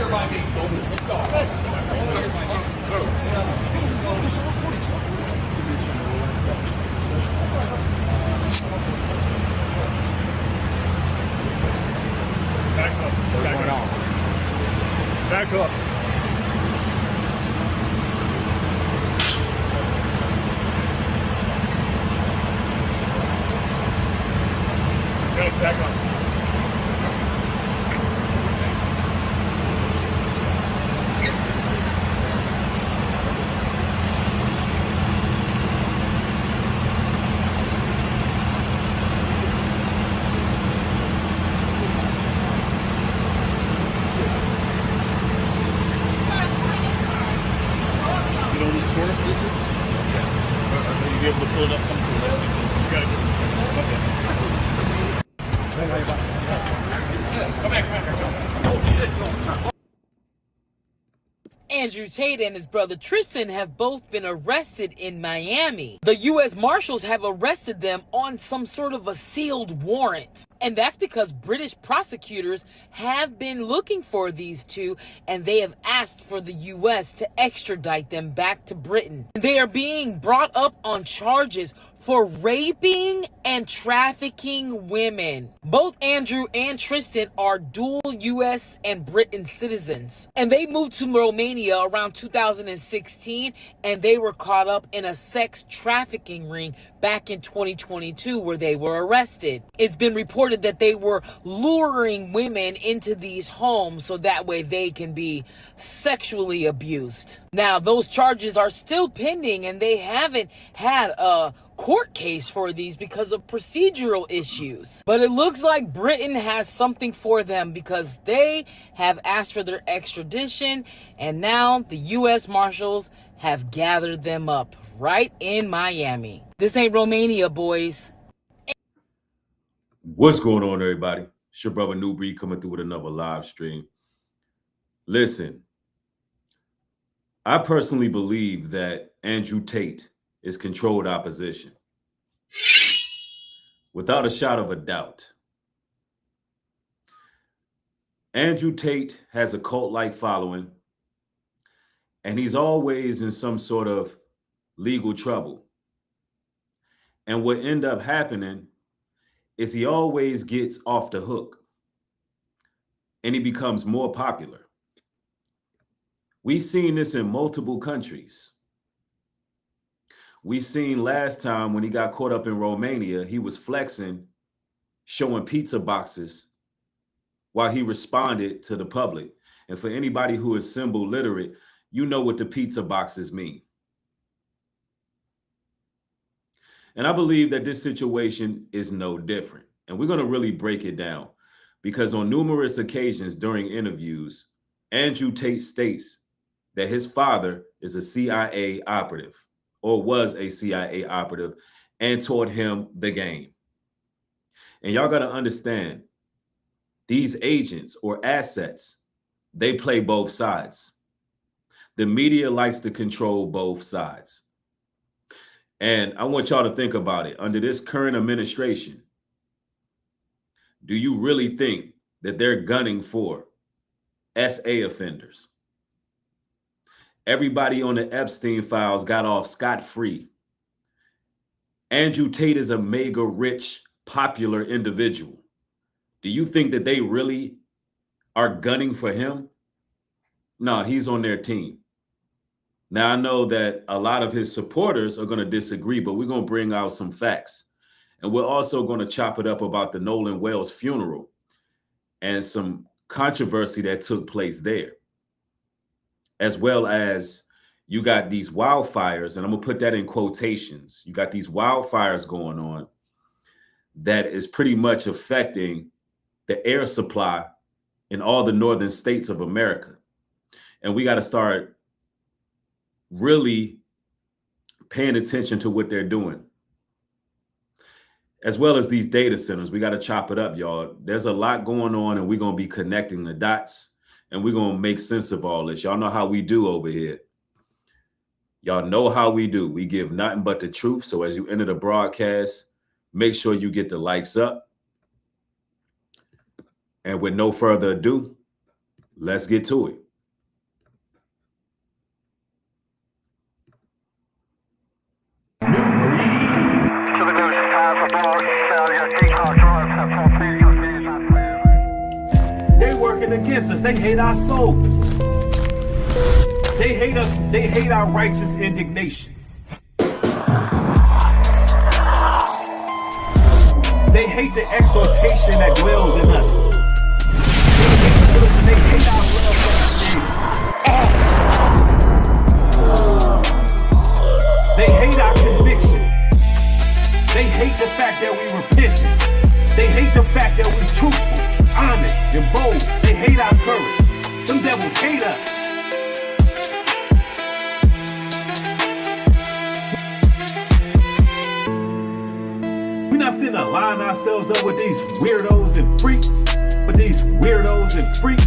Back up. Guys, back up. You be able to pull it up some to the left. You gotta get this. Come back. Oh shit. Andrew Tate and his brother Tristan have both been arrested in Miami. The U.S. Marshals have arrested them on some sort of a sealed warrant. And that's because British prosecutors have been looking for these two, and they have asked for the U.S. to extradite them back to Britain. They are being brought up on charges for raping and trafficking women. Both Andrew and Tristan are dual U.S. and Britain citizens. And they moved to Romania around 2016, and they were caught up in a sex trafficking ring back in 2022 where they were arrested. It's been reported that they were luring women into these homes so that way they can be sexually abused. Now, those charges are still pending, and they haven't had a court case for these because of procedural issues. But it looks like Britain has something for them because they have asked for their extradition, and now the U.S. Marshals have gathered them up right in Miami. This ain't Romania, boys. What's going on, everybody? It's your brother Nubreed coming through with another live stream. Listen, I personally believe that Andrew Tate is controlled opposition. Without a shot of a doubt. Andrew Tate has a cult-like following, and he's always in some sort of legal trouble. And what ends up happening is he always gets off the hook, and he becomes more popular. We've seen this in multiple countries. We seen last time when he got caught up in Romania, he was flexing, showing pizza boxes while he responded to the public. And for anybody who is symbol literate, you know what the pizza boxes mean. And I believe that this situation is no different. And we're going to really break it down because on numerous occasions during interviews, Andrew Tate states that his father is a CIA operative or was a CIA operative and taught him the game. And y'all got to understand, these agents or assets, they play both sides. The media likes to control both sides. And I want y'all to think about it. Under this current administration, do you really think that they're gunning for SA offenders? Everybody on the Epstein files got off scot-free. Andrew Tate is a mega rich, popular individual. Do you think that they really are gunning for him? No, he's on their team. Now, I know that a lot of his supporters are going to disagree, but we're going to bring out some facts. And we're also going to chop it up about the Nolan Wells funeral and some controversy that took place there. As well as you got these wildfires, and I'm going to put that in quotations. You got these wildfires going on that is pretty much affecting the air supply in all the northern states of America. And we got to start really paying attention to what they're doing. As well as these data centers, we got to chop it up, y'all. There's a lot going on, and we're going to be connecting the dots. And we're going to make sense of all this. Y'all know how we do over here. Y'all know how we do. We give nothing but the truth. So as you enter the broadcast, make sure you get the likes up. And with no further ado, Let's get to it. They working against us. They hate our souls. They hate us. They hate our righteous indignation. They hate the exhortation that dwells in us. They hate our love for the They hate our conviction. They hate the fact that we repentant. They hate the fact that we truthful, honest, and bold. They hate our courage. Them devils hate us. We're not finna line ourselves up with these weirdos and freaks. With these weirdos and freaks.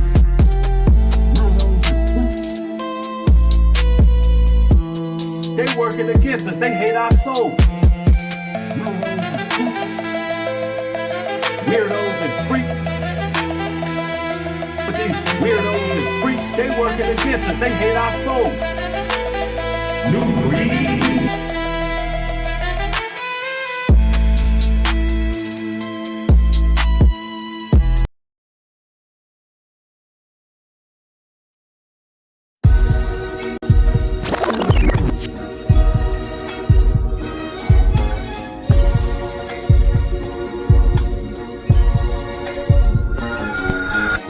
They working against us. They hate our souls. Weirdos and freaks. But these weirdos and freaks, they working against us. They hate our souls. Nubreed.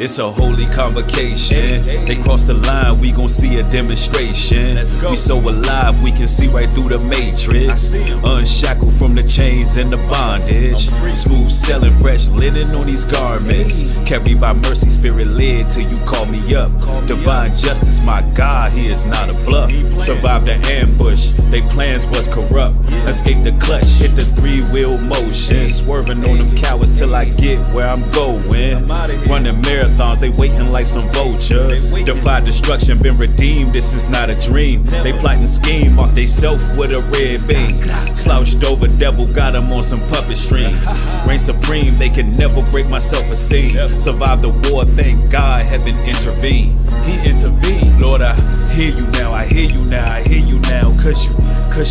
It's a holy convocation. They cross the line, we gon' see a demonstration. We so alive, we can see right through the matrix. Unshackled from the chains and the bondage. Smooth selling, fresh linen on these garments. Carried by mercy, spirit led till you call me up. Divine justice, my God, he is not a bluff. Survived the ambush, they plans was corrupt. Escape the clutch, hit the 3-wheel motion. Swerving on them cowards till I get where I'm going. Running marathons, they waiting like some vultures. Defy destruction, been redeemed, this is not a dream. They plotting scheme, mark they self with a red beam. Slouched over devil, got them on some puppet strings. Reign supreme, they can never break my self-esteem. Survived the war, thank God heaven intervened. He intervened. Lord, I hear you now, I hear you now, I hear you now. Cause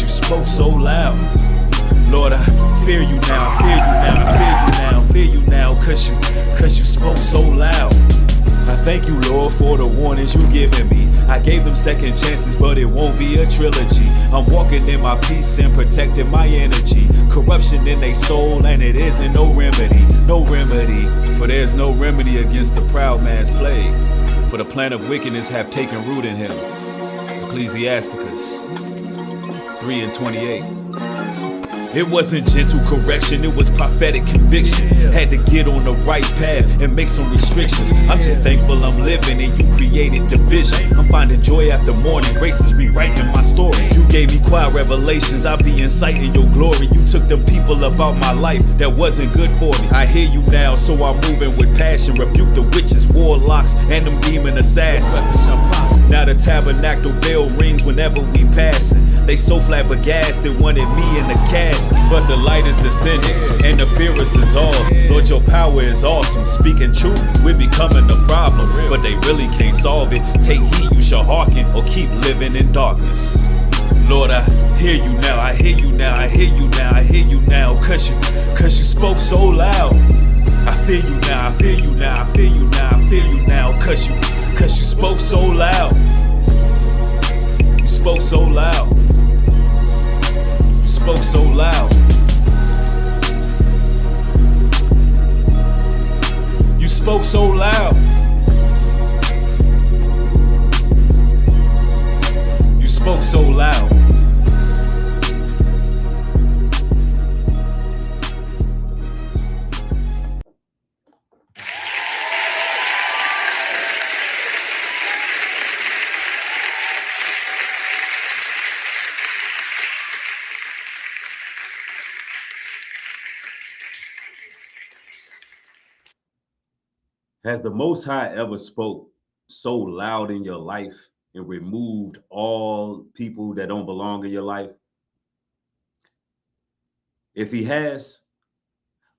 you spoke so loud. Lord, I fear you now, I fear you now, I fear you now, I fear you now, cause you spoke so loud. I thank you, Lord, for the warnings you given me. I gave them second chances, but it won't be a trilogy. I'm walking in my peace and protecting my energy. Corruption in their soul, and it isn't no remedy, no remedy. For there's no remedy against the proud man's plague. For the plan of wickedness have taken root in him. Ecclesiasticus 3:28. It wasn't gentle correction, it was prophetic conviction. Had to get on the right path and make some restrictions. I'm just thankful I'm living and you created division. I'm finding joy after morning, grace is rewriting my story. You gave me quiet revelations, I'll be inciting your glory. You took them people about my life that wasn't good for me. I hear you now, so I'm moving with passion. Rebuke the witches, warlocks, and them demon assassins. Now the tabernacle bell rings whenever we passing. They so flabbergasted, wanted me in the casket. But the light is descending and the fear is dissolved. Lord, your power is awesome. Speaking truth, we're becoming a problem. But they really can't solve it. Take heed, you shall hearken or keep living in darkness. Lord, I hear you now, I hear you now, I hear you now, I hear you now. Cause you spoke so loud. I feel you now, I feel you now, I feel you now, I feel you now. Cause you spoke so loud. You spoke so loud. You spoke so loud. You spoke so loud. You spoke so loud. Has the Most High ever spoke so loud in your life and removed all people that don't belong in your life? If he has,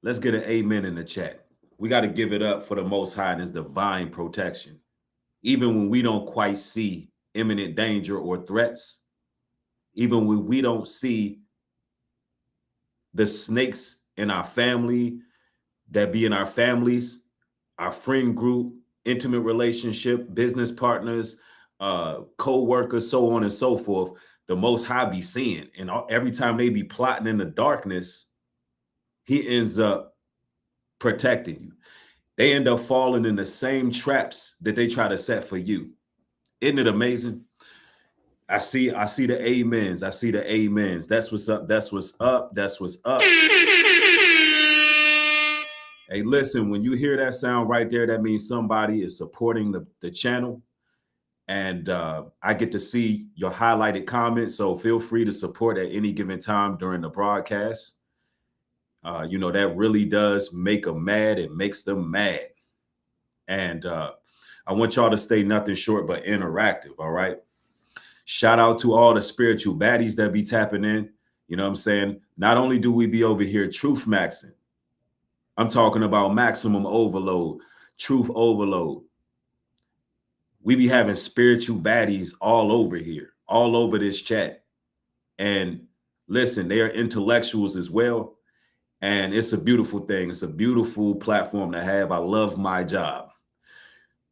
let's get an amen in the chat. We got to give it up for the Most High and his divine protection. even when we don't quite see imminent danger or threats, even when we don't see the snakes in our family that be in our families, our friend group, intimate relationship, business partners, co-workers, so on and so forth, the Most High be seeing. And every time they be plotting in the darkness, he ends up protecting you. They end up falling in the same traps that they try to set for you. Isn't it amazing? I see the amens. I see the amens. That's what's up. That's what's up. That's what's up. Hey, listen, when you hear that sound right there, that means somebody is supporting the channel. And I get to see your highlighted comments. So feel free to support at any given time during the broadcast. You know, that really does make them mad. It makes them mad. And I want y'all to stay nothing short but interactive. All right. Shout out to all the spiritual baddies that be tapping in. You know what I'm saying? Not only do we be over here truth maxing, I'm talking about maximum overload, truth overload. We be having spiritual baddies all over here, all over this chat. And listen, they are intellectuals as well. And it's a beautiful thing. It's a beautiful platform to have. I love my job.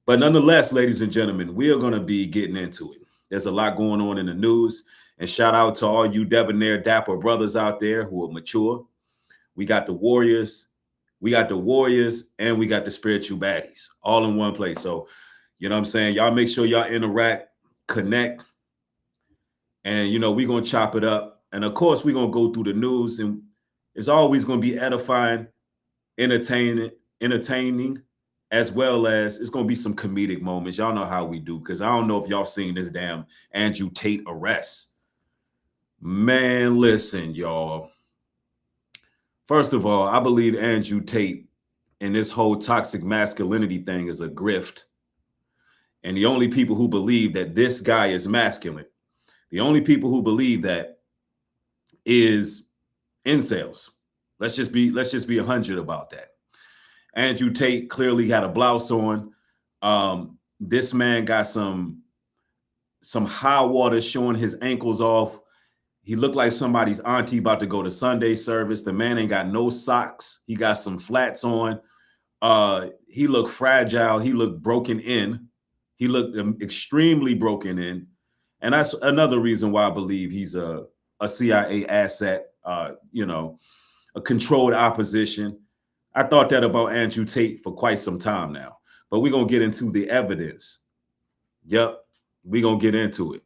But nonetheless, ladies and gentlemen, we are going to be getting into it. There's a lot going on in the news. And shout out to all you debonair, dapper brothers out there who are mature. We got the warriors. We got the warriors and we got the spiritual baddies all in one place. So, you know what I'm saying? Y'all make sure y'all interact, connect. And, you know, we're going to chop it up. And of course, we're going to go through the news, and it's always going to be edifying, entertaining, as well as it's going to be some comedic moments. Y'all know how we do, because I don't know if y'all seen this damn Andrew Tate arrest. Man, listen, y'all. First of all, I believe Andrew Tate and this whole toxic masculinity thing is a grift. And the only people who believe that this guy is masculine, the only people who believe that is incels. Let's just be 100 about that. Andrew Tate clearly had a blouse on. This man got some high water showing his ankles off. He looked like somebody's auntie about to go to Sunday service. The man ain't got no socks. He got some flats on. He looked fragile. He looked broken in. He looked extremely broken in. And that's another reason why I believe he's a CIA asset, you know, a controlled opposition. I thought that about Andrew Tate for quite some time now. But we're going to get into the evidence. Yep, we're going to get into it.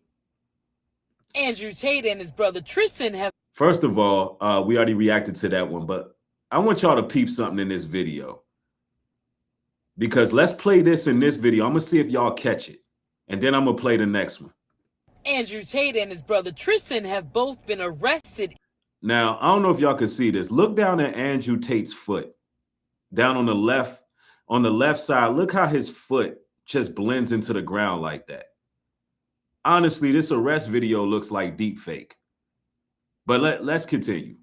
Andrew Tate and his brother Tristan have... First of all, we already reacted to that one, but I want y'all to peep something in this video. Because let's play this in this video. I'm going to see if y'all catch it. And then I'm going to play the next one. Andrew Tate and his brother Tristan have both been arrested. Now, I don't know if y'all can see this. Look down at Andrew Tate's foot. Down on the left side, look how his foot just blends into the ground like that. Honestly, this arrest video looks like deep fake. But let's continue.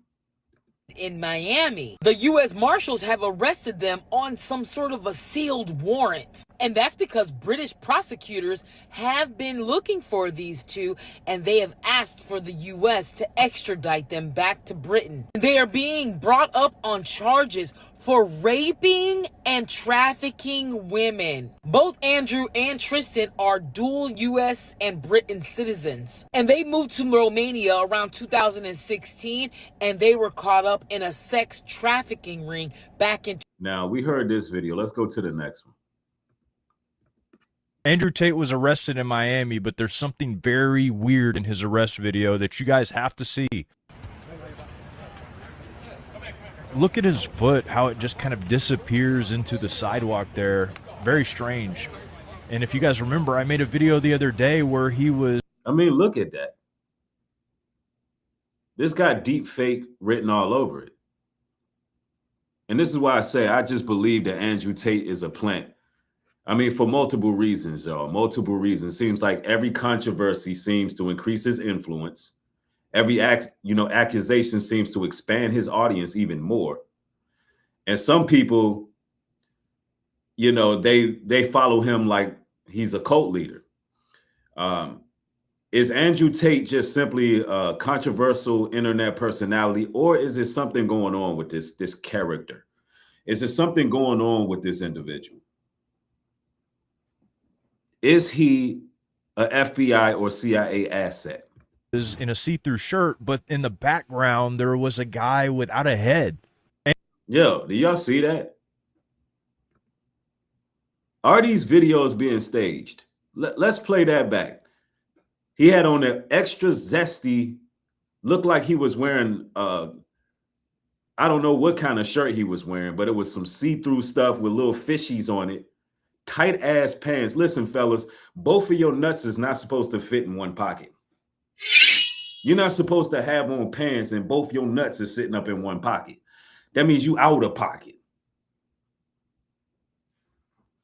In Miami, the U.S. Marshals have arrested them on some sort of a sealed warrant. And that's because British prosecutors have been looking for these two, and they have asked for the U.S. to extradite them back to Britain. They are being brought up on charges for raping and trafficking women. Both Andrew and Tristan are dual U.S. and Britain citizens. And they moved to Romania around 2016, and they were caught up in a sex trafficking ring back in... Now, we heard this video. Let's go to the next one. Andrew Tate was arrested in Miami, but there's something very weird in his arrest video that you guys have to see. Look at his foot, how it just kind of disappears into the sidewalk there. Very strange. And if you guys remember, I made a video the other day where he was... I mean, look at that. This got deep fake written all over it. And this is why I say I just believe that Andrew Tate is a plant. I mean, for multiple reasons, y'all. Multiple reasons. Seems like every controversy seems to increase his influence. Every accusation seems to expand his audience even more. And some people, you know, they follow him like he's a cult leader. Is Andrew Tate just simply a controversial internet personality, or is there something going on with this character? Is there something going on with this individual? Is he a FBI or CIA asset? Is in a see-through shirt, but in the background there was a guy without a head. Yo, do y'all see that? Are these videos being staged? Let's play that back. He had on an extra zesty, looked like he was wearing, I don't know what kind of shirt he was wearing, but it was some see-through stuff with little fishies on it. Tight ass pants. Listen, fellas, both of your nuts is not supposed to fit in one pocket. You're not supposed to have on pants and both your nuts is sitting up in one pocket. That means you out of pocket.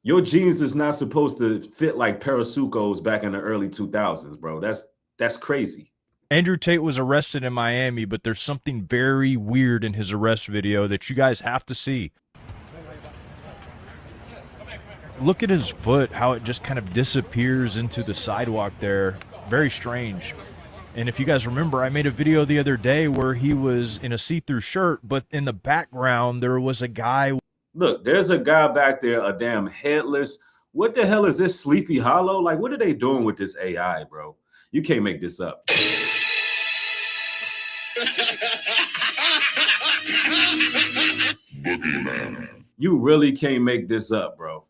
Your jeans is not supposed to fit like Parasucos back in the early 2000s, bro. That's crazy. Andrew Tate was arrested in Miami, but there's something very weird in his arrest video that you guys have to see. Look at his foot, how it just kind of disappears into the sidewalk there. Very strange. And if you guys remember, I made a video the other day where he was in a see-through shirt, but in the background there was a guy. Look, there's a guy back there, a damn headless. What the hell is this, Sleepy Hollow? Like, what are they doing with this AI, bro? You can't make this up. You really can't make this up, bro.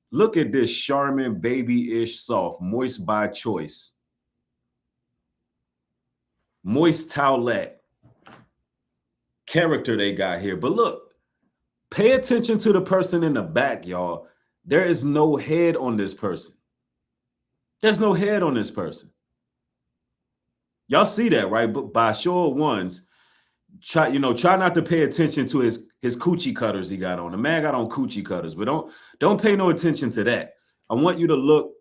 Look at this Charmin baby-ish soft, moist by choice. Moist towelette character they got here. But look, pay attention to the person in the back, y'all. There is no head on this person. There's no head on this person. Y'all see that, right? But by show of ones, try not to pay attention to his coochie cutters he got on. The man got on coochie cutters, but don't pay no attention to that. I want you to look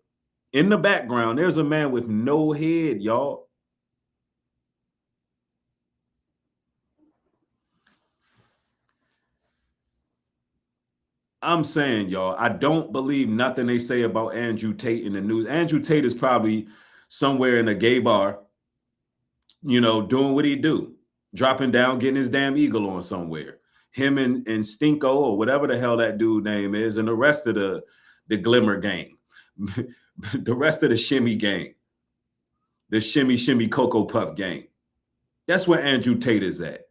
in the background. There's a man with no head, y'all. I'm saying, y'all, I don't believe nothing they say about Andrew Tate in the news. Andrew Tate is probably somewhere in a gay bar, doing what he do. Dropping down, getting his damn eagle on somewhere. Him and Stinko, or whatever the hell that dude name is, and the rest of the Glimmer gang. The rest of the Shimmy gang. The Shimmy Cocoa Puff gang. That's where Andrew Tate is at.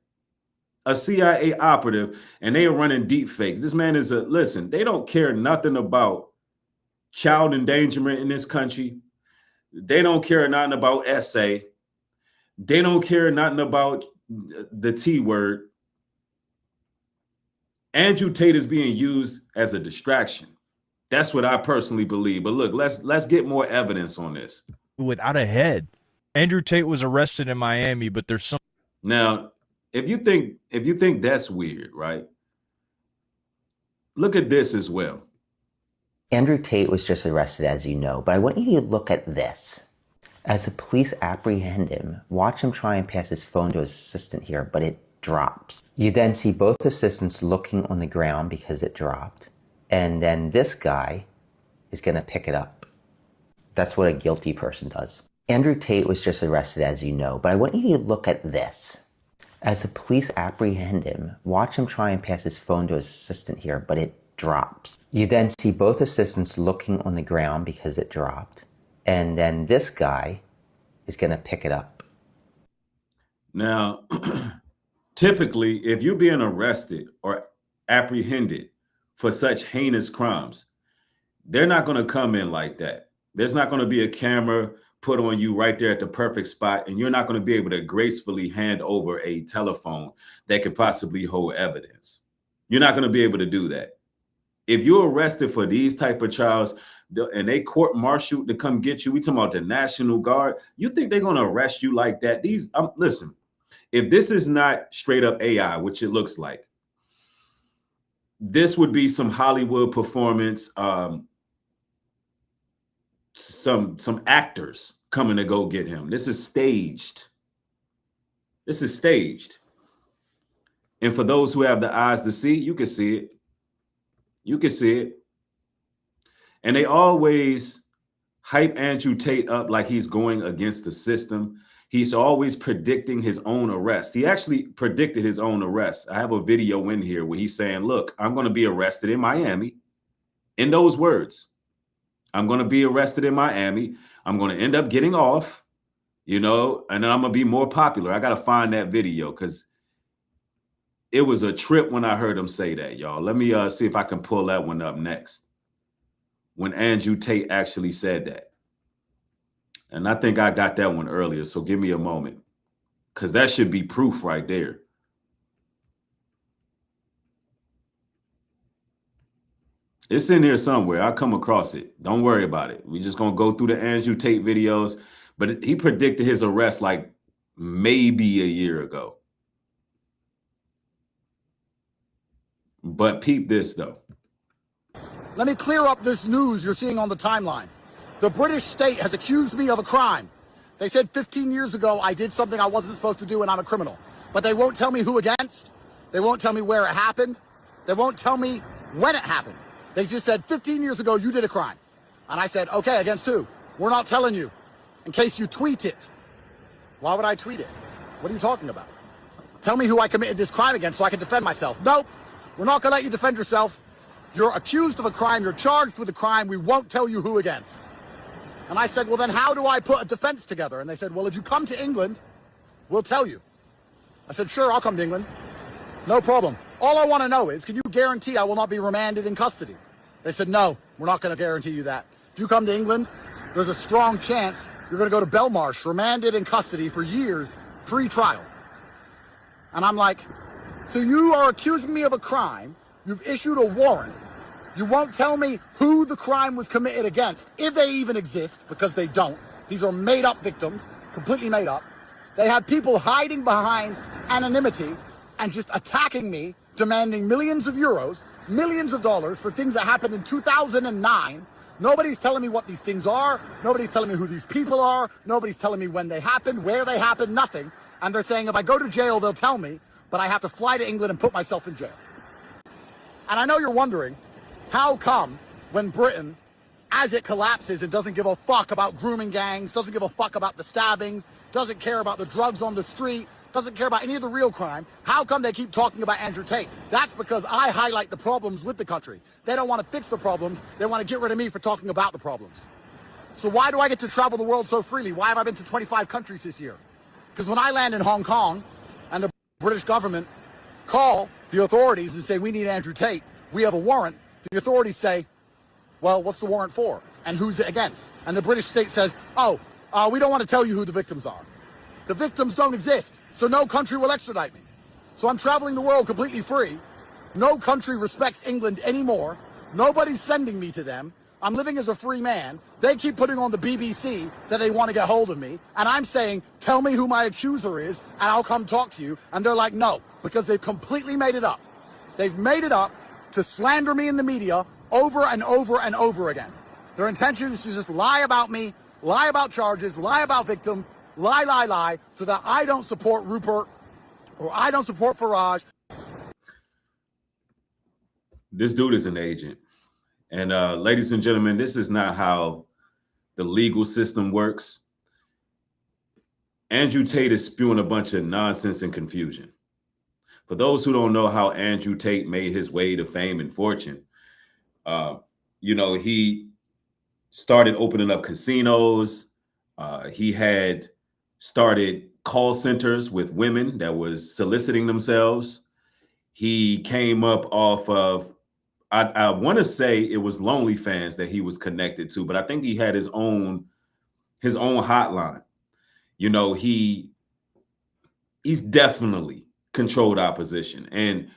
A CIA operative, and they are running deep fakes. This man is listen, they don't care nothing about child endangerment in this country. They don't care nothing about SA. They don't care nothing about the T word. Andrew Tate is being used as a distraction. That's what I personally believe. But look, let's get more evidence on this. Without a head. Andrew Tate was arrested in Miami, but there's some. Now, if you think that's weird, right? Look at this as well. Andrew Tate was just arrested, as you know, but I want you to look at this. As the police apprehend him, watch him try and pass his phone to his assistant here, but it drops. You then see both assistants looking on the ground because it dropped, and then this guy is going to pick it up. That's what a guilty person does. Andrew Tate was just arrested, as you know, but I want you to look at this. As the police apprehend him, watch him try and pass his phone to his assistant here, but it drops. You then see both assistants looking on the ground because it dropped, and then this guy is going to pick it up. Now, typically, if you're being arrested or apprehended for such heinous crimes, they're not going to come in like that. There's not going to be a camera put on you right there at the perfect spot, and you're not going to be able to gracefully hand over a telephone that could possibly hold evidence. You're not going to be able to do that. If you're arrested for these type of trials and they court-martialed to come get you, we talking about the National Guard, you think they're going to arrest you like that? Listen, if this is not straight up AI, which it looks like, this would be some Hollywood performance, some actors coming to go get him. This is staged. This is staged. And for those who have the eyes to see, you can see it. You can see it. And they always hype Andrew Tate up like he's going against the system. He's always predicting his own arrest. He actually predicted his own arrest. I have a video in here where he's saying, look, I'm going to be arrested in Miami. In those words, I'm going to be arrested in Miami. I'm going to end up getting off, you know, and then I'm going to be more popular. I got to find that video because it was a trip when I heard him say that, y'all. Let me see if I can pull that one up next. When Andrew Tate actually said that. And I think I got that one earlier, so give me a moment. Because that should be proof right there. It's in here somewhere. I'll come across it. Don't worry about it. We're just going to go through the Andrew Tate videos. But he predicted his arrest like maybe a year ago. But peep this, though. Let me clear up this news you're seeing on the timeline. The British state has accused me of a crime. They said 15 years ago I did something I wasn't supposed to do and I'm a criminal. But they won't tell me who against. They won't tell me where it happened. They won't tell me when it happened. They just said 15 years ago you did a crime. And I said, okay, against who? We're not telling you in case you tweet it. Why would I tweet it? What are you talking about? Tell me who I committed this crime against so I can defend myself. Nope, we're not gonna let you defend yourself. You're accused of a crime, you're charged with a crime, we won't tell you who against. And I said, well, then how do I put a defense together? And they said, well, if you come to England, we'll tell you. I said, sure, I'll come to England. No problem. All I want to know is, can you guarantee I will not be remanded in custody? They said, no, we're not going to guarantee you that. If you come to England, there's a strong chance you're going to go to Belmarsh, remanded in custody for years, pre-trial. And I'm like, so you are accusing me of a crime, you've issued a warrant, you won't tell me who the crime was committed against, if they even exist, because they don't. These are made-up victims, completely made up. They have people hiding behind anonymity and just attacking me, demanding millions of euros, millions of dollars for things that happened in 2009. Nobody's telling me what these things are. Nobody's telling me who these people are. Nobody's telling me when they happened, where they happened, nothing. And they're saying if I go to jail, they'll tell me, but I have to fly to England and put myself in jail. And I know you're wondering, how come when Britain, as it collapses and doesn't give a fuck about grooming gangs, doesn't give a fuck about the stabbings, doesn't care about the drugs on the street, doesn't care about any of the real crime, how come they keep talking about Andrew Tate? That's because I highlight the problems with the country. They don't want to fix the problems. They want to get rid of me for talking about the problems. So why do I get to travel the world so freely? Why have I been to 25 countries this year? Because when I land in Hong Kong and the British government call the authorities and say, we need Andrew Tate, we have a warrant, the authorities say, well, what's the warrant for? And who's it against? And the British state says, oh, we don't want to tell you who the victims are. The victims don't exist, so no country will extradite me. So I'm traveling the world completely free. No country respects England anymore. Nobody's sending me to them. I'm living as a free man. They keep putting on the BBC that they want to get hold of me. And I'm saying, tell me who my accuser is, and I'll come talk to you. And they're like, no, because they've completely made it up. They've made it up to slander me in the media over and over and over again. Their intention is to just lie about me, lie about charges, lie about victims, lie, so that I don't support Rupert or I don't support Farage. This dude is an agent. And ladies and gentlemen, this is not how the legal system works. Andrew Tate is spewing a bunch of nonsense and confusion. For those who don't know how Andrew Tate made his way to fame and fortune, you know, he started opening up casinos. He had started call centers with women that was soliciting themselves. He came up off of, I want to say it was OnlyFans that he was connected to, but I think he had his own hotline. You know, he's definitely controlled opposition. And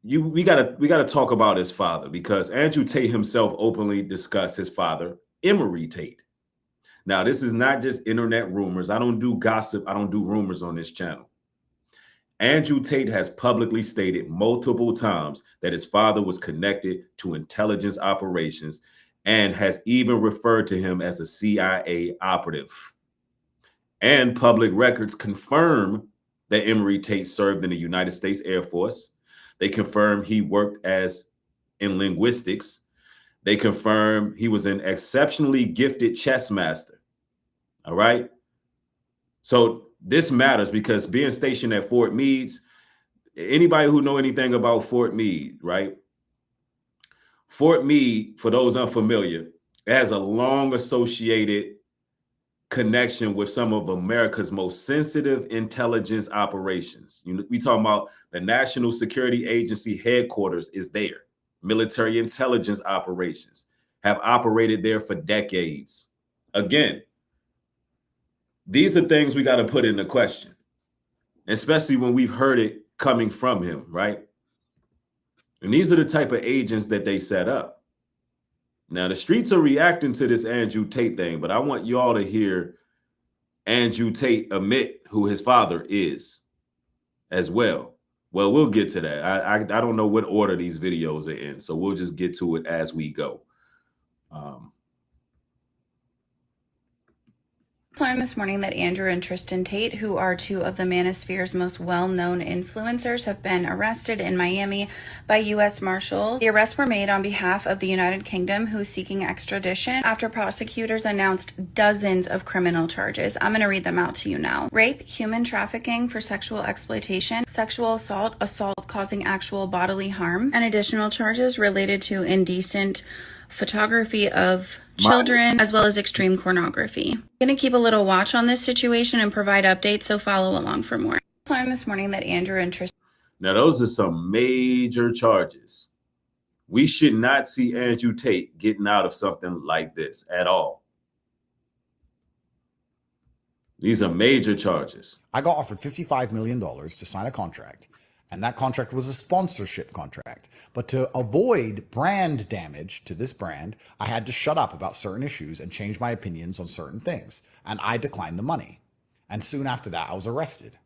we gotta talk about his father, because Andrew Tate himself openly discussed his father, Emery Tate. Now, this is not just internet rumors. I don't do gossip. I don't do rumors on this channel. Andrew Tate has publicly stated multiple times that his father was connected to intelligence operations and has even referred to him as a CIA operative. And public records confirm that Emery Tate served in the United States Air Force. They confirm he worked in linguistics. They confirmed he was an exceptionally gifted chess master. All right. So this matters because being stationed at Fort Meade's, anybody who know anything about Fort Meade, right? Fort Meade, for those unfamiliar, it has a long associated connection with some of America's most sensitive intelligence operations. We talking about the National Security Agency headquarters is there. Military intelligence operations have operated there for decades. Again, these are things we got to put into question, especially when we've heard it coming from him, right? And these are the type of agents that they set up. Now, the streets are reacting to this Andrew Tate thing, but I want you all to hear Andrew Tate admit who his father is as well. Well, we'll get to that. I don't know what order these videos are in, so we'll just get to it as we go. Learned this morning that Andrew and Tristan Tate, who are two of the Manosphere's most well-known influencers, have been arrested in Miami by U.S. Marshals. The arrests were made on behalf of the United Kingdom, who is seeking extradition after prosecutors announced dozens of criminal charges. I'm going to read them out to you now. Rape, human trafficking for sexual exploitation, sexual assault, assault causing actual bodily harm, and additional charges related to indecent photography of children, as well as extreme pornography. I'm going to keep a little watch on this situation and provide updates, so follow along for more. I learned this morning that Andrew and Tristan... Now, those are some major charges. We should not see Andrew Tate getting out of something like this at all. These are major charges. I got offered $55 million to sign a contract, and that contract was a sponsorship contract. But to avoid brand damage to this brand, I had to shut up about certain issues and change my opinions on certain things. And I declined the money. And soon after that, I was arrested.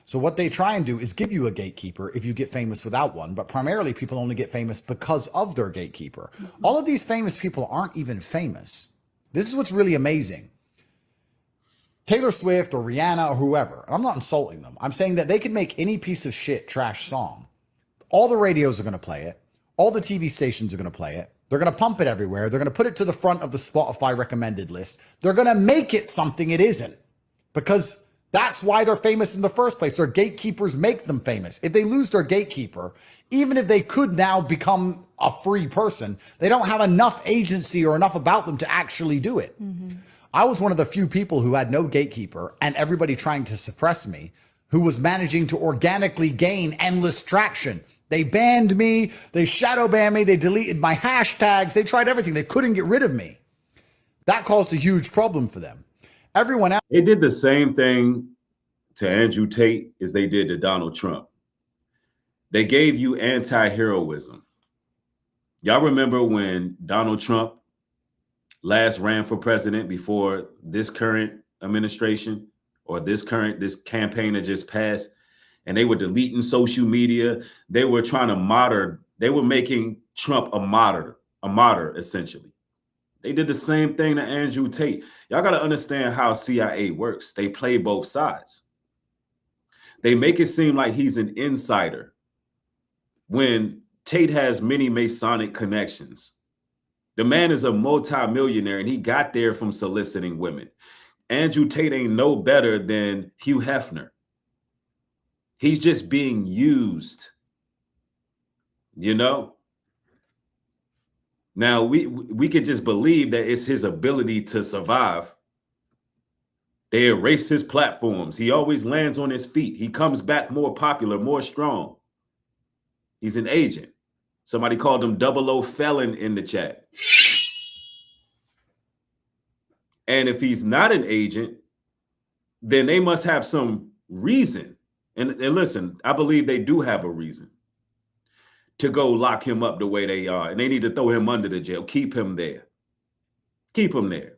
So what they try and do is give you a gatekeeper if you get famous without one, but primarily people only get famous because of their gatekeeper. All of these famous people aren't even famous. This is what's really amazing. Taylor Swift or Rihanna or whoever, I'm not insulting them. I'm saying that they can make any piece of shit trash song. All the radios are going to play it. All the TV stations are going to play it. They're going to pump it everywhere. They're going to put it to the front of the Spotify recommended list. They're going to make it something it isn't, because that's why they're famous in the first place. Their gatekeepers make them famous. If they lose their gatekeeper, even if they could now become a free person, they don't have enough agency or enough about them to actually do it. I was one of the few people who had no gatekeeper and everybody trying to suppress me, who was managing to organically gain endless traction. They banned me, they shadow banned me, they deleted my hashtags, they tried everything. They couldn't get rid of me. That caused a huge problem for them. Everyone else. They did the same thing to Andrew Tate as they did to Donald Trump. They gave you anti-heroism. Y'all remember when Donald Trump last ran for president before this current administration or this campaign that just passed, and they were deleting social media. They were trying to they were making Trump a martyr essentially. They did the same thing to Andrew Tate. Y'all got to understand how CIA works. They play both sides. They make it seem like he's an insider when Tate has many Masonic connections. The man is a multimillionaire, and he got there from soliciting women. Andrew Tate ain't no better than Hugh Hefner. He's just being used, you know? Now, we could just believe that it's his ability to survive. They erase his platforms. He always lands on his feet. He comes back more popular, more strong. He's an agent. Somebody called him 00 felon in the chat. And if he's not an agent, then they must have some reason. And listen, I believe they do have a reason to go lock him up the way they are. And they need to throw him under the jail. Keep him there. Keep him there.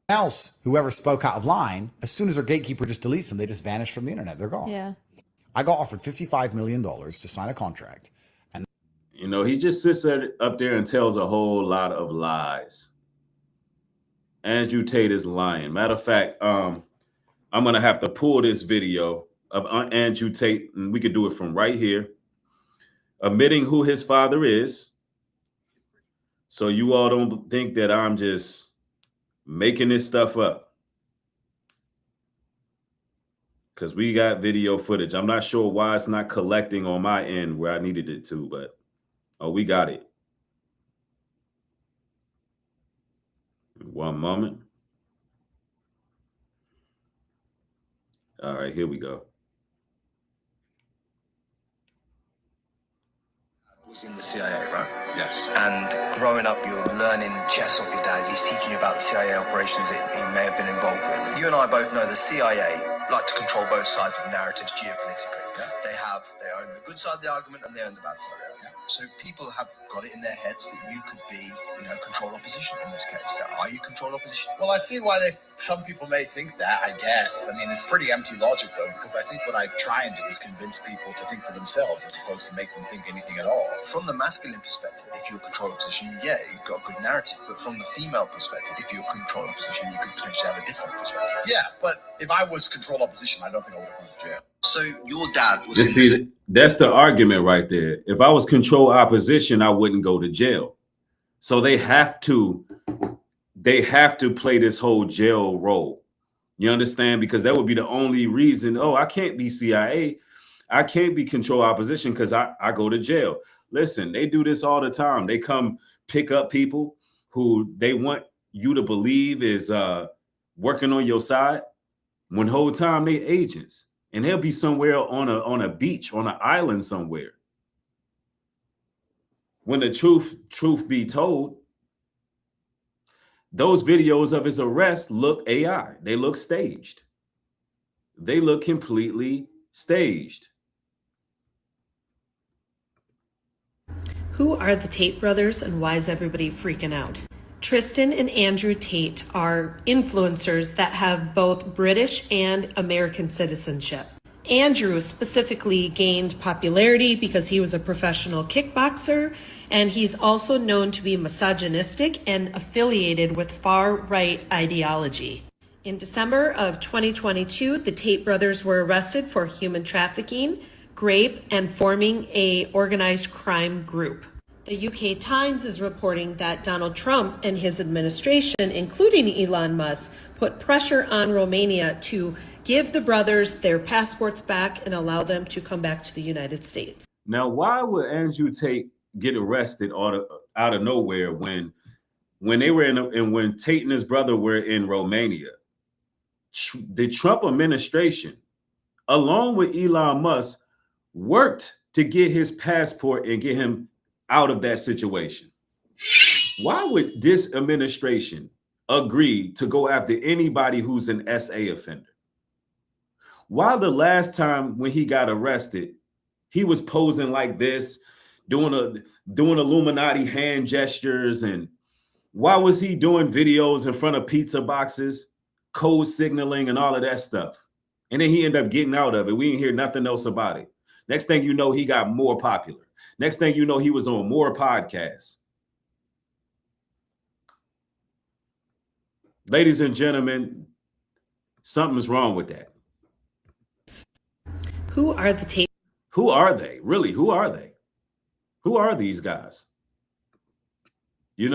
Else, whoever spoke out of line, as soon as their gatekeeper just deletes them, they just vanish from the internet. They're gone. Yeah. I got offered $55 million to sign a contract. And you know, he just sits up there and tells a whole lot of lies. Andrew Tate is lying. Matter of fact, I'm going to have to pull this video of Andrew Tate, and we could do it from right here. admitting who his father is. So you all don't think that I'm just making this stuff up. Because we got video footage. I'm not sure why it's not collecting on my end where I needed it to, but we got it. One moment. All right, here we go. Was in the CIA, right? Yes. And growing up, you're learning chess off your dad. He's teaching you about the CIA operations that he may have been involved with. You and I both know the CIA like to control both sides of narratives geopolitically. Yeah. They own the good side of the argument and they own the bad side of the argument. Yeah. So people have got it in their heads that you could be, controlled opposition in this case. Are you controlled opposition? Well, I see why some people may think that, I guess. I mean, it's pretty empty logic, though, because I think what I try and do is convince people to think for themselves as opposed to make them think anything at all. From the masculine perspective, if you're controlled opposition, yeah, you've got a good narrative. But from the female perspective, if you're controlled opposition, you could potentially have a different perspective. Yeah, but if I was controlled opposition, I don't think I would have gone to jail. So your dad was... That's the argument right there. If I was controlled opposition, I wouldn't go to jail. So they have to play this whole jail role. You understand? Because that would be the only reason. Oh, I can't be CIA. I can't be controlled opposition because I go to jail. Listen, they do this all the time. They come pick up people who they want you to believe is working on your side when the whole time they agents. And they'll be somewhere on a beach, on an island somewhere. When the truth be told, those videos of his arrest look AI. They look staged. They look completely staged. Who are the Tate brothers and why is everybody freaking out? Tristan and Andrew Tate are influencers that have both British and American citizenship. Andrew specifically gained popularity because he was a professional kickboxer, and he's also known to be misogynistic and affiliated with far-right ideology. In December of 2022, the Tate brothers were arrested for human trafficking, rape, and forming an organized crime group. The UK Times is reporting that Donald Trump and his administration, including Elon Musk, put pressure on Romania to give the brothers their passports back and allow them to come back to the United States. Now, why would Andrew Tate get arrested out of nowhere when they were when Tate and his brother were in Romania? The Trump administration, along with Elon Musk, worked to get his passport and get him out of that situation. Why would this administration agree to go after anybody who's an SA offender? Why the last time when he got arrested, he was posing like this, doing Illuminati hand gestures, and why was he doing videos in front of pizza boxes, code signaling and all of that stuff? And then he ended up getting out of it. We didn't hear nothing else about it. Next thing you know, he got more popular. Next thing you know, he was on more podcasts. Ladies and gentlemen, something's wrong with that. Who are the Tate? Who are they? Really, who are they? Who are these guys? These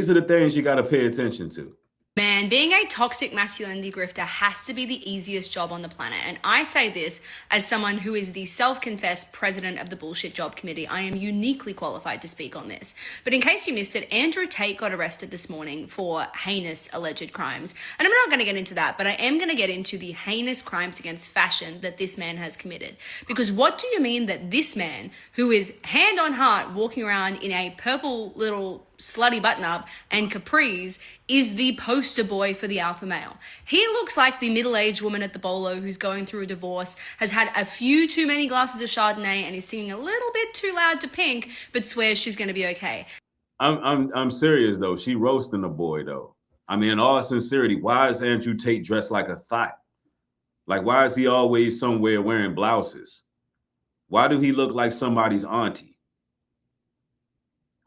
are the things you got to pay attention to. Man, being a toxic masculinity grifter has to be the easiest job on the planet. And I say this as someone who is the self-confessed president of the Bullshit Job Committee. I am uniquely qualified to speak on this. But in case you missed it, Andrew Tate got arrested this morning for heinous alleged crimes. And I'm not going to get into that, but I am going to get into the heinous crimes against fashion that this man has committed. Because what do you mean that this man, who is hand on heart walking around in a purple little slutty button-up and capris, is the poster boy for the alpha male? He looks like the middle-aged woman at the bolo who's going through a divorce, has had a few too many glasses of Chardonnay, and is singing a little bit too loud to Pink, but swears she's going to be okay. I'm serious though. She roasting the boy though. I mean, in all sincerity, why is Andrew Tate dressed like a thought? Like, why is he always somewhere wearing blouses? Why do he look like somebody's auntie?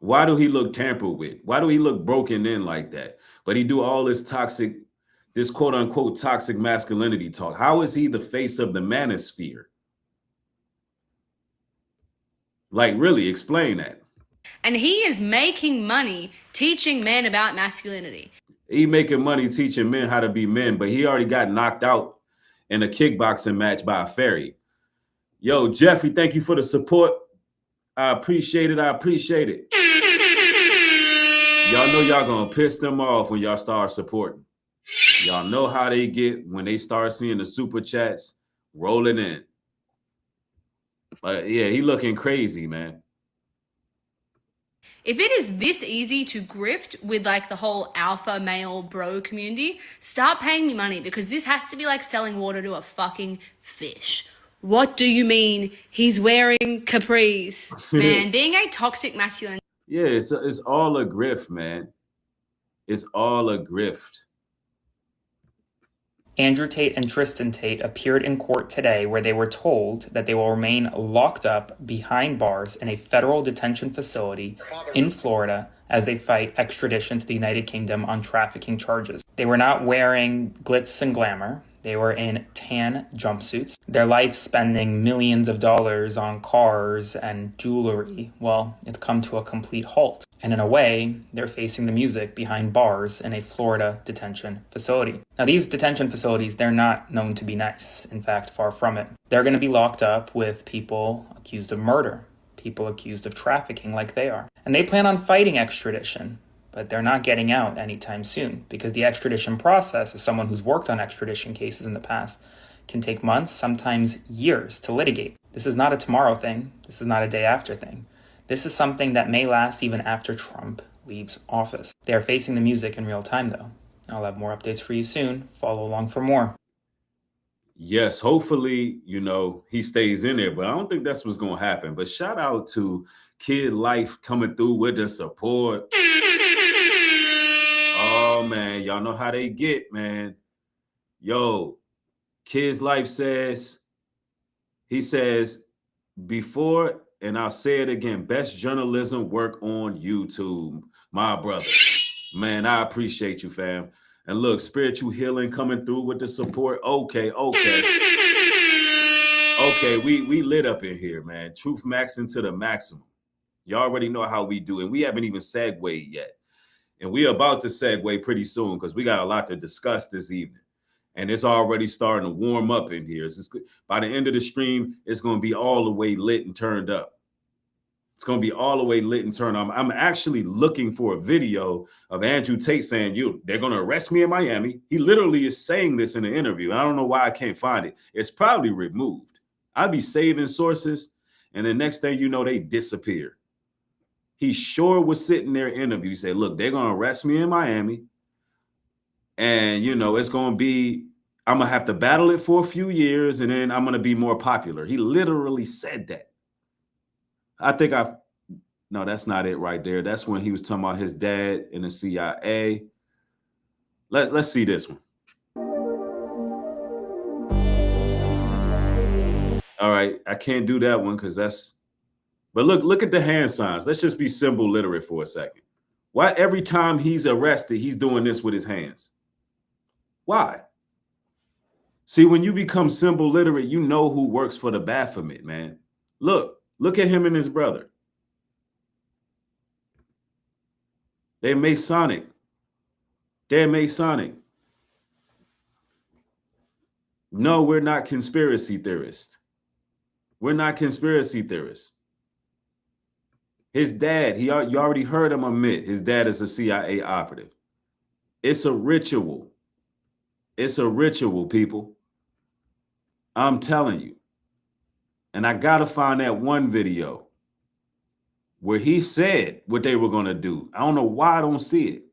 Why do he look tampered with? Why do he look broken in like that? But he do all this quote unquote toxic masculinity talk. How is he the face of the manosphere? Like, really, explain that. And he is making money teaching men about masculinity. He making money teaching men how to be men, but he already got knocked out in a kickboxing match by a fairy. Yo, Jeffrey, thank you for the support. I appreciate it. I appreciate it. Y'all know y'all gonna piss them off when y'all start supporting. Y'all know how they get when they start seeing the super chats rolling in. But yeah, he looking crazy, man. If it is this easy to grift with like the whole alpha male bro community, start paying me money, because this has to be like selling water to a fucking fish. What do you mean he's wearing capris? Man, being a toxic masculine. Yeah, it's all a grift, man. It's all a grift. Andrew Tate and Tristan Tate appeared in court today, where they were told that they will remain locked up behind bars in a federal detention facility in Florida as they fight extradition to the United Kingdom on trafficking charges. They were not wearing glitz and glamour. They were in tan jumpsuits. Their life spending millions of dollars on cars and jewelry, well, it's come to a complete halt. And in a way, they're facing the music behind bars in a Florida detention facility. Now, these detention facilities, they're not known to be nice. In fact, far from it. They're going to be locked up with people accused of murder, people accused of trafficking like they are. And they plan on fighting extradition, but they're not getting out anytime soon, because the extradition process, as someone who's worked on extradition cases in the past, can take months, sometimes years to litigate. This is not a tomorrow thing. This is not a day after thing. This is something that may last even after Trump leaves office. They are facing the music in real time, though. I'll have more updates for you soon. Follow along for more. Yes, hopefully, he stays in there, but I don't think that's what's going to happen. But shout out to Kid Life coming through with the support. Oh, man, y'all know how they get, man. Yo, Kid's Life says, before, and I'll say it again, best journalism work on YouTube, my brother. Man, I appreciate you, fam. And look, spiritual healing coming through with the support. Okay. Okay, we lit up in here, man. Truth maxing to the maximum. You already know how we do, and we haven't even segued yet. And we're about to segue pretty soon, because we got a lot to discuss this evening. And it's already starting to warm up in here. By the end of the stream, it's going to be all the way lit and turned up. It's going to be all the way lit and turned up. I'm actually looking for a video of Andrew Tate saying, they're going to arrest me in Miami. He literally is saying this in an interview. I don't know why I can't find it. It's probably removed. I'd be saving sources, and the next thing you know, they disappear. He sure was sitting there interview. He said, look, they're going to arrest me in Miami. And, it's going to be, I'm going to have to battle it for a few years, and then I'm going to be more popular. He literally said that. No, that's not it right there. That's when he was talking about his dad in the CIA. Let's see this one. All right, I can't do that one because but look at the hand signs. Let's just be symbol literate for a second. Why every time he's arrested, he's doing this with his hands? Why? See, when you become symbol literate, you know who works for the Baphomet, man. Look at him and his brother. They're Masonic. No, we're not conspiracy theorists. We're not conspiracy theorists. His dad, you already heard him admit his dad is a CIA operative. It's a ritual. It's a ritual, people. I'm telling you. And I got to find that one video where he said what they were going to do. I don't know why I don't see it,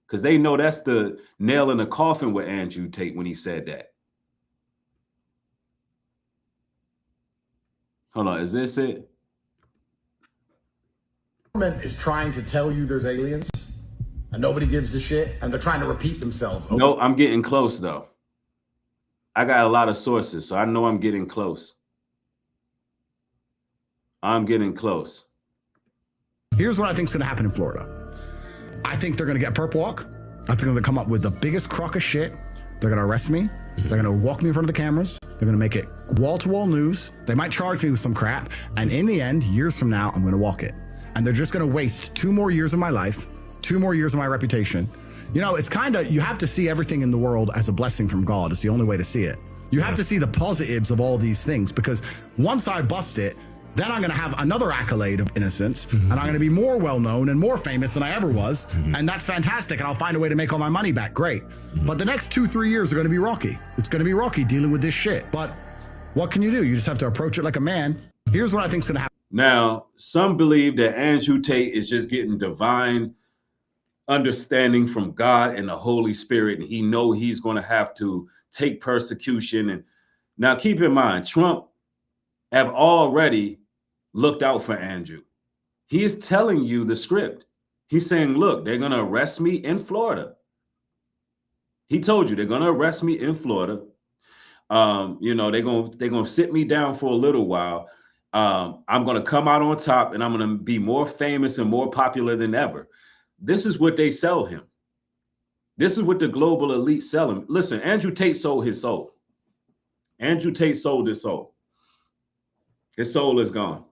because they know that's the nail in the coffin with Andrew Tate when he said that. Hold on, is this it? Government is trying to tell you there's aliens, and nobody gives a shit, and they're trying to repeat themselves. No, I'm getting close, though. I got a lot of sources, so I know I'm getting close. I'm getting close. Here's what I think is going to happen in Florida. I think they're going to get perp walk. I think they're going to come up with the biggest crock of shit. They're going to arrest me. They're going to walk me in front of the cameras. They're going to make it wall-to-wall news. They might charge me with some crap. And in the end, years from now, I'm going to walk it. And they're just going to waste 2 more years of my life, 2 more years of my reputation. You know, it's kind of, you have to see everything in the world as a blessing from God. It's the only way to see it. You have to see the positives of all these things, because once I bust it, then I'm going to have another accolade of innocence, and I'm going to be more well-known and more famous than I ever was, and that's fantastic, and I'll find a way to make all my money back. Great. But the next 2-3 years are going to be rocky. It's going to be rocky dealing with this shit. But what can you do? You just have to approach it like a man. Here's what I think's going to happen. Now, some believe that Andrew Tate is just getting divine understanding from God and the Holy Spirit, and he know he's going to have to take persecution. And now keep in mind, Trump have already looked out for Andrew. He is telling you the script. He's saying, look, they're going to arrest me in Florida. He told you they're going to arrest me in Florida. You know, they're going to sit me down for a little while. I'm going to come out on top, and I'm going to be more famous and more popular than ever. This is what they sell him. This is what the global elite sell him. Listen, Andrew Tate sold his soul. Andrew Tate sold his soul. His soul is gone.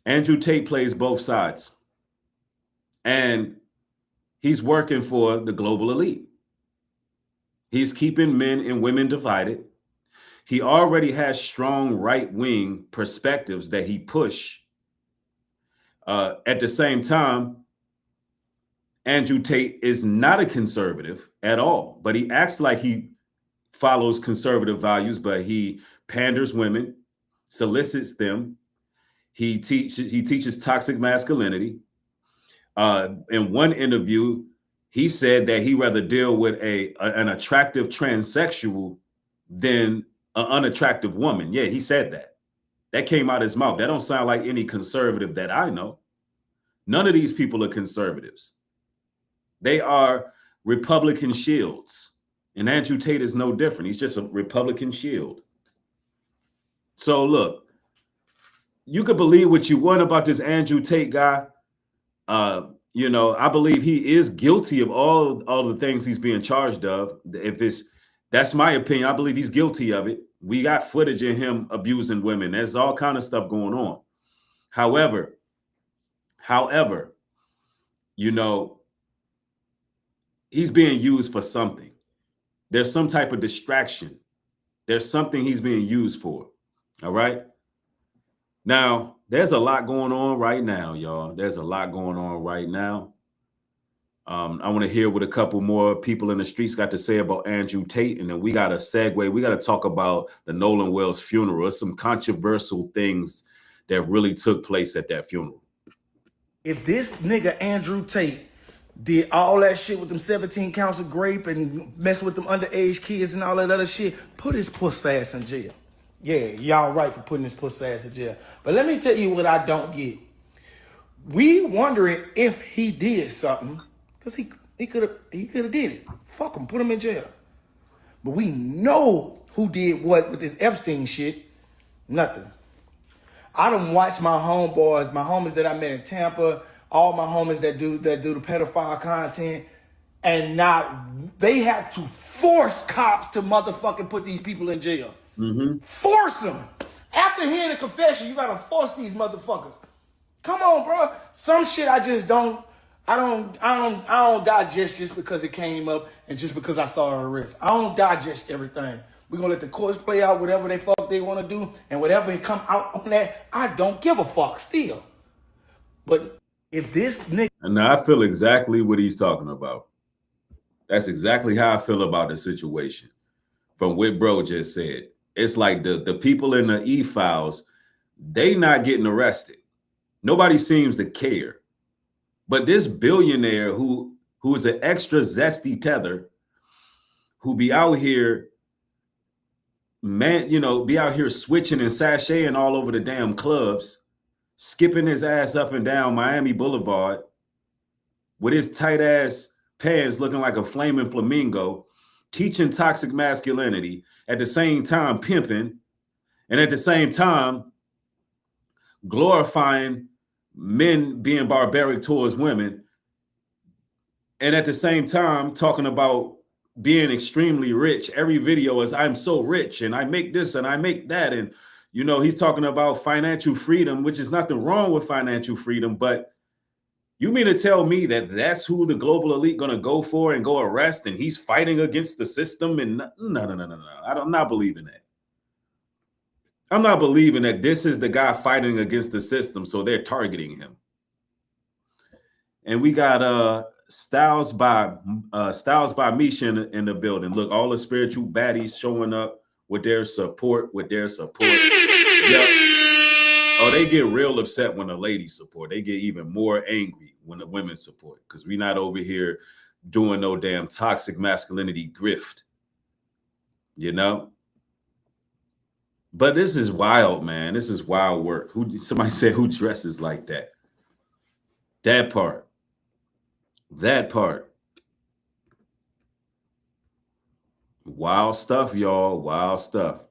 Andrew Tate plays both sides. And he's working for the global elite. He's keeping men and women divided. He already has strong right-wing perspectives that he push. At the same time, Andrew Tate is not a conservative at all, but he acts like he follows conservative values, but he panders women, solicits them. He teaches toxic masculinity. In one interview, he said that he'd rather deal with an attractive transsexual than an unattractive woman. Yeah, he said that. That came out of his mouth. That don't sound like any conservative that I know. None of these people are conservatives. They are Republican shields. And Andrew Tate is no different. He's just a Republican shield. So look, you could believe what you want about this Andrew Tate guy. You know, I believe he is guilty of all the things he's being charged of. That's my opinion. I believe he's guilty of it. We got footage of him abusing women. There's all kind of stuff going on. However, you know, he's being used for something. There's some type of distraction. There's something he's being used for. All right. Now, there's a lot going on right now, y'all. There's a lot going on right now. I want to hear what a couple more people in the streets got to say about Andrew Tate. And then we got to segue. We got to talk about the Nolan Wells funeral. There's some controversial things that really took place at that funeral. If this nigga Andrew Tate did all that shit with them 17 counts of rape and messing with them underage kids and all that other shit, put his pussy ass in jail. Yeah, y'all right for putting his pussy ass in jail. But let me tell you what I don't get. We wondering if he did something, because he could have did it. Fuck him, put him in jail. But we know who did what with this Epstein shit. Nothing. I done watched my homeboys, my homies that I met in Tampa, all my homies that do the pedophile content, and they have to force cops to motherfucking put these people in jail. Mm-hmm. Force them. After hearing a confession, you gotta force these motherfuckers. Come on, bro. Some shit I just don't. I don't digest just because it came up and just because I saw an arrest. I don't digest everything. We're gonna let the courts play out whatever they want to do, and whatever come out on that, I don't give a fuck still. But if this nigga, and I feel exactly what he's talking about. That's exactly how I feel about the situation. From what bro just said, it's like the people in the E-files, they not getting arrested. Nobody seems to care. But this billionaire who is an extra zesty tether, who be out here, be out here switching and sashaying all over the damn clubs, skipping his ass up and down Miami Boulevard with his tight ass pants looking like a flaming flamingo, teaching toxic masculinity, at the same time pimping, and at the same time glorifying men being barbaric towards women, and at the same time talking about being extremely rich. Every video is, I'm so rich and I make this and I make that. And, you know, he's talking about financial freedom, which is nothing wrong with financial freedom. But you mean to tell me that that's who the global elite going to go for and go arrest, and he's fighting against the system? And no. I'm not believing that. I'm not believing that this is the guy fighting against the system, so they're targeting him. And we got Styles by Misha in the building. Look, all the spiritual baddies showing up with their support. Yep. Oh, they get real upset when the ladies support. They get even more angry when the women support, because we're not over here doing no damn toxic masculinity grift, you know? But this is wild, man. This is wild work. Somebody said, who dresses like that? That part. Wild stuff, y'all. Wild stuff.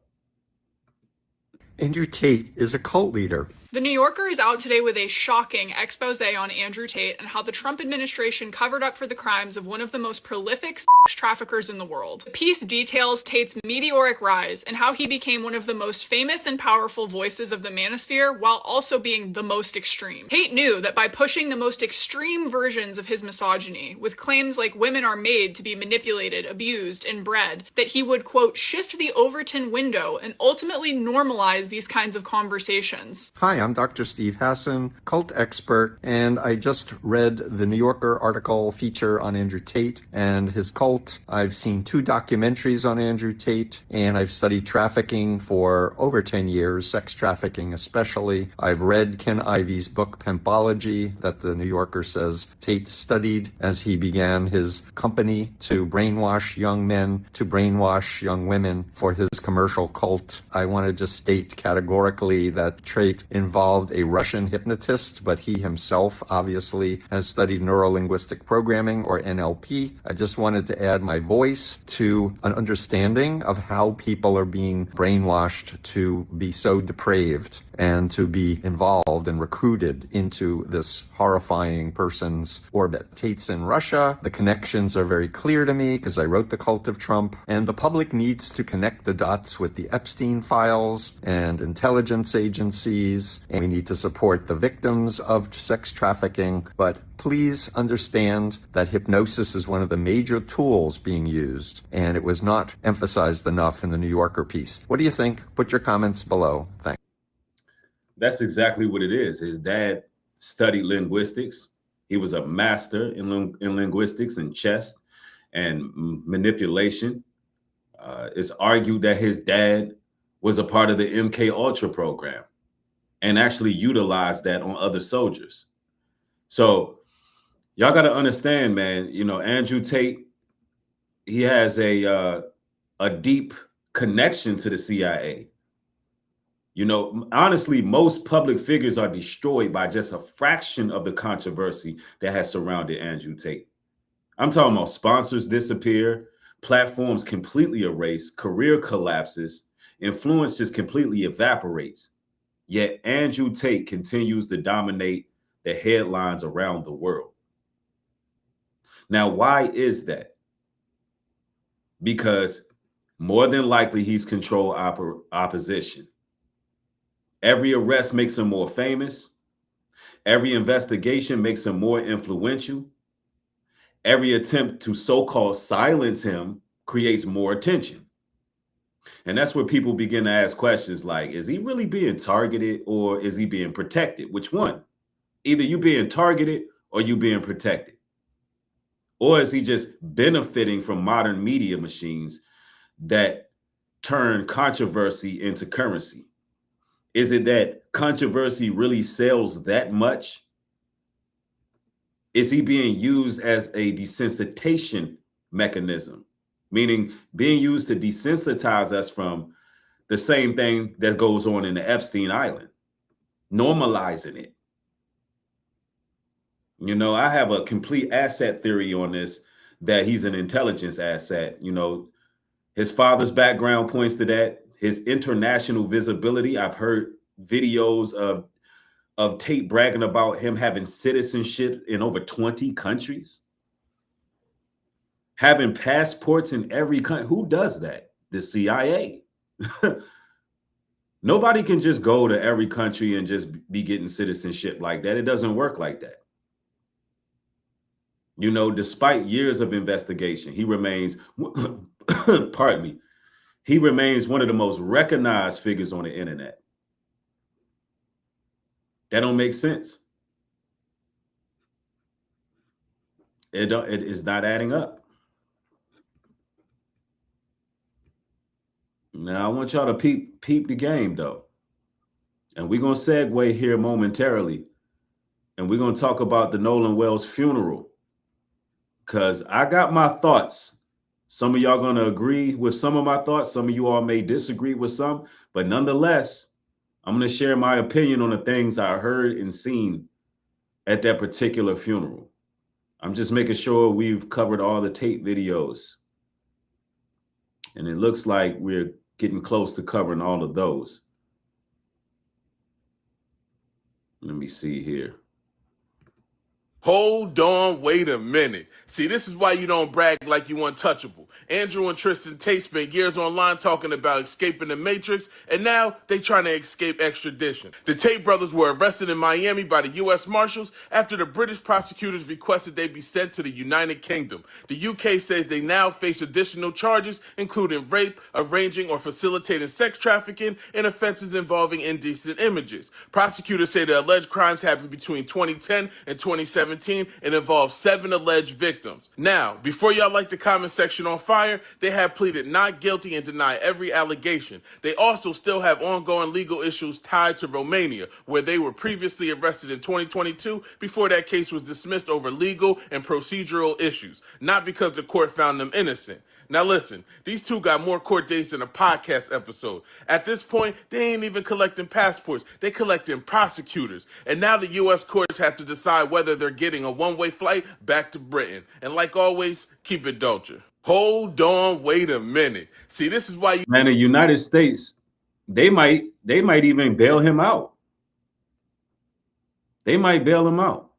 Andrew Tate is a cult leader. The New Yorker is out today with a shocking expose on Andrew Tate and how the Trump administration covered up for the crimes of one of the most prolific sex traffickers in the world. The piece details Tate's meteoric rise and how he became one of the most famous and powerful voices of the manosphere while also being the most extreme. Tate knew that by pushing the most extreme versions of his misogyny, with claims like women are made to be manipulated, abused, and bred, that he would, quote, shift the Overton window and ultimately normalize these kinds of conversations. Hi, I'm Dr. Steve Hassan, cult expert, and I just read the New Yorker article feature on Andrew Tate and his cult. I've seen 2 documentaries on Andrew Tate, and I've studied trafficking for over 10 years, sex trafficking especially. I've read Ken Ivy's book, Pimpology, that the New Yorker says Tate studied as he began his company to brainwash young men, to brainwash young women for his commercial cult. I want to just state categorically that Tate involved a Russian hypnotist, but he himself obviously has studied neuro-linguistic programming, or NLP. I just wanted to add my voice to an understanding of how people are being brainwashed to be so depraved and to be involved and recruited into this horrifying person's orbit. Tate's in Russia. The connections are very clear to me because I wrote The Cult of Trump, and the public needs to connect the dots with the Epstein files and intelligence agencies, and we need to support the victims of sex trafficking. But please understand that hypnosis is one of the major tools being used, and it was not emphasized enough in the New Yorker piece. What do you think? Put your comments below. Thanks. That's exactly what it is. His dad studied linguistics. He was a master in linguistics and chess and manipulation. It's argued that his dad was a part of the MK Ultra program and actually utilized that on other soldiers. So y'all got to understand, man, you know, Andrew Tate, he has a deep connection to the CIA. You know, honestly, most public figures are destroyed by just a fraction of the controversy that has surrounded Andrew Tate. I'm talking about sponsors disappear, platforms completely erased, career collapses, influence just completely evaporates. Yet Andrew Tate continues to dominate the headlines around the world. Now, why is that? Because more than likely he's controlled opposition. Every arrest makes him more famous. Every investigation makes him more influential. Every attempt to so-called silence him creates more attention. And that's where people begin to ask questions like, is he really being targeted or is he being protected? Which one? Either you being targeted or you being protected. Or is he just benefiting from modern media machines that turn controversy into currency? Is it that controversy really sells that much? Is he being used as a desensitization mechanism, meaning being used to desensitize us from the same thing that goes on in the Epstein Island, normalizing it? You know, I have a complete asset theory on this, that he's an intelligence asset. You know, his father's background points to that. His international visibility. I've heard videos of Tate bragging about him having citizenship in over 20 countries. having passports in every country. Who does that? The CIA. Nobody can just go to every country and just be getting citizenship like that. It doesn't work like that. You know, despite years of investigation, he remains, pardon me, he remains one of the most recognized figures on the internet. That don't make sense. It is not adding up. Now, I want y'all to peep the game, though. And we're going to segue here momentarily. And we're going to talk about the Nolan Wells funeral. Because I got my thoughts. Some of y'all going to agree with some of my thoughts. Some of you all may disagree with some. But nonetheless, I'm going to share my opinion on the things I heard and seen at that particular funeral. I'm just making sure we've covered all the Tate videos. And it looks like we're getting close to covering all of those. Let me see here. Hold on, wait a minute. See, this is why you don't brag like you untouchable. Andrew and Tristan Tate spent years online talking about escaping the Matrix, and now they trying to escape extradition. The Tate brothers were arrested in Miami by the U.S. Marshals after the British prosecutors requested they be sent to the United Kingdom. The UK says they now face additional charges, including rape, arranging or facilitating sex trafficking, and offenses involving indecent images. Prosecutors say the alleged crimes happened between 2010 and 2017 and involved 7 alleged victims. Now, before y'all light the comment section on fire, they have pleaded not guilty and deny every allegation. They also still have ongoing legal issues tied to Romania, where they were previously arrested in 2022 before that case was dismissed over legal and procedural issues, not because the court found them innocent. Now listen, these two got more court dates than a podcast episode. At this point, they ain't even collecting passports. They collecting prosecutors. And now the U.S. courts have to decide whether they're getting a one-way flight back to Britain. And like always, keep it Dolce. Hold on, wait a minute. See, this is why you... Man, the United States, they might even bail him out. They might bail him out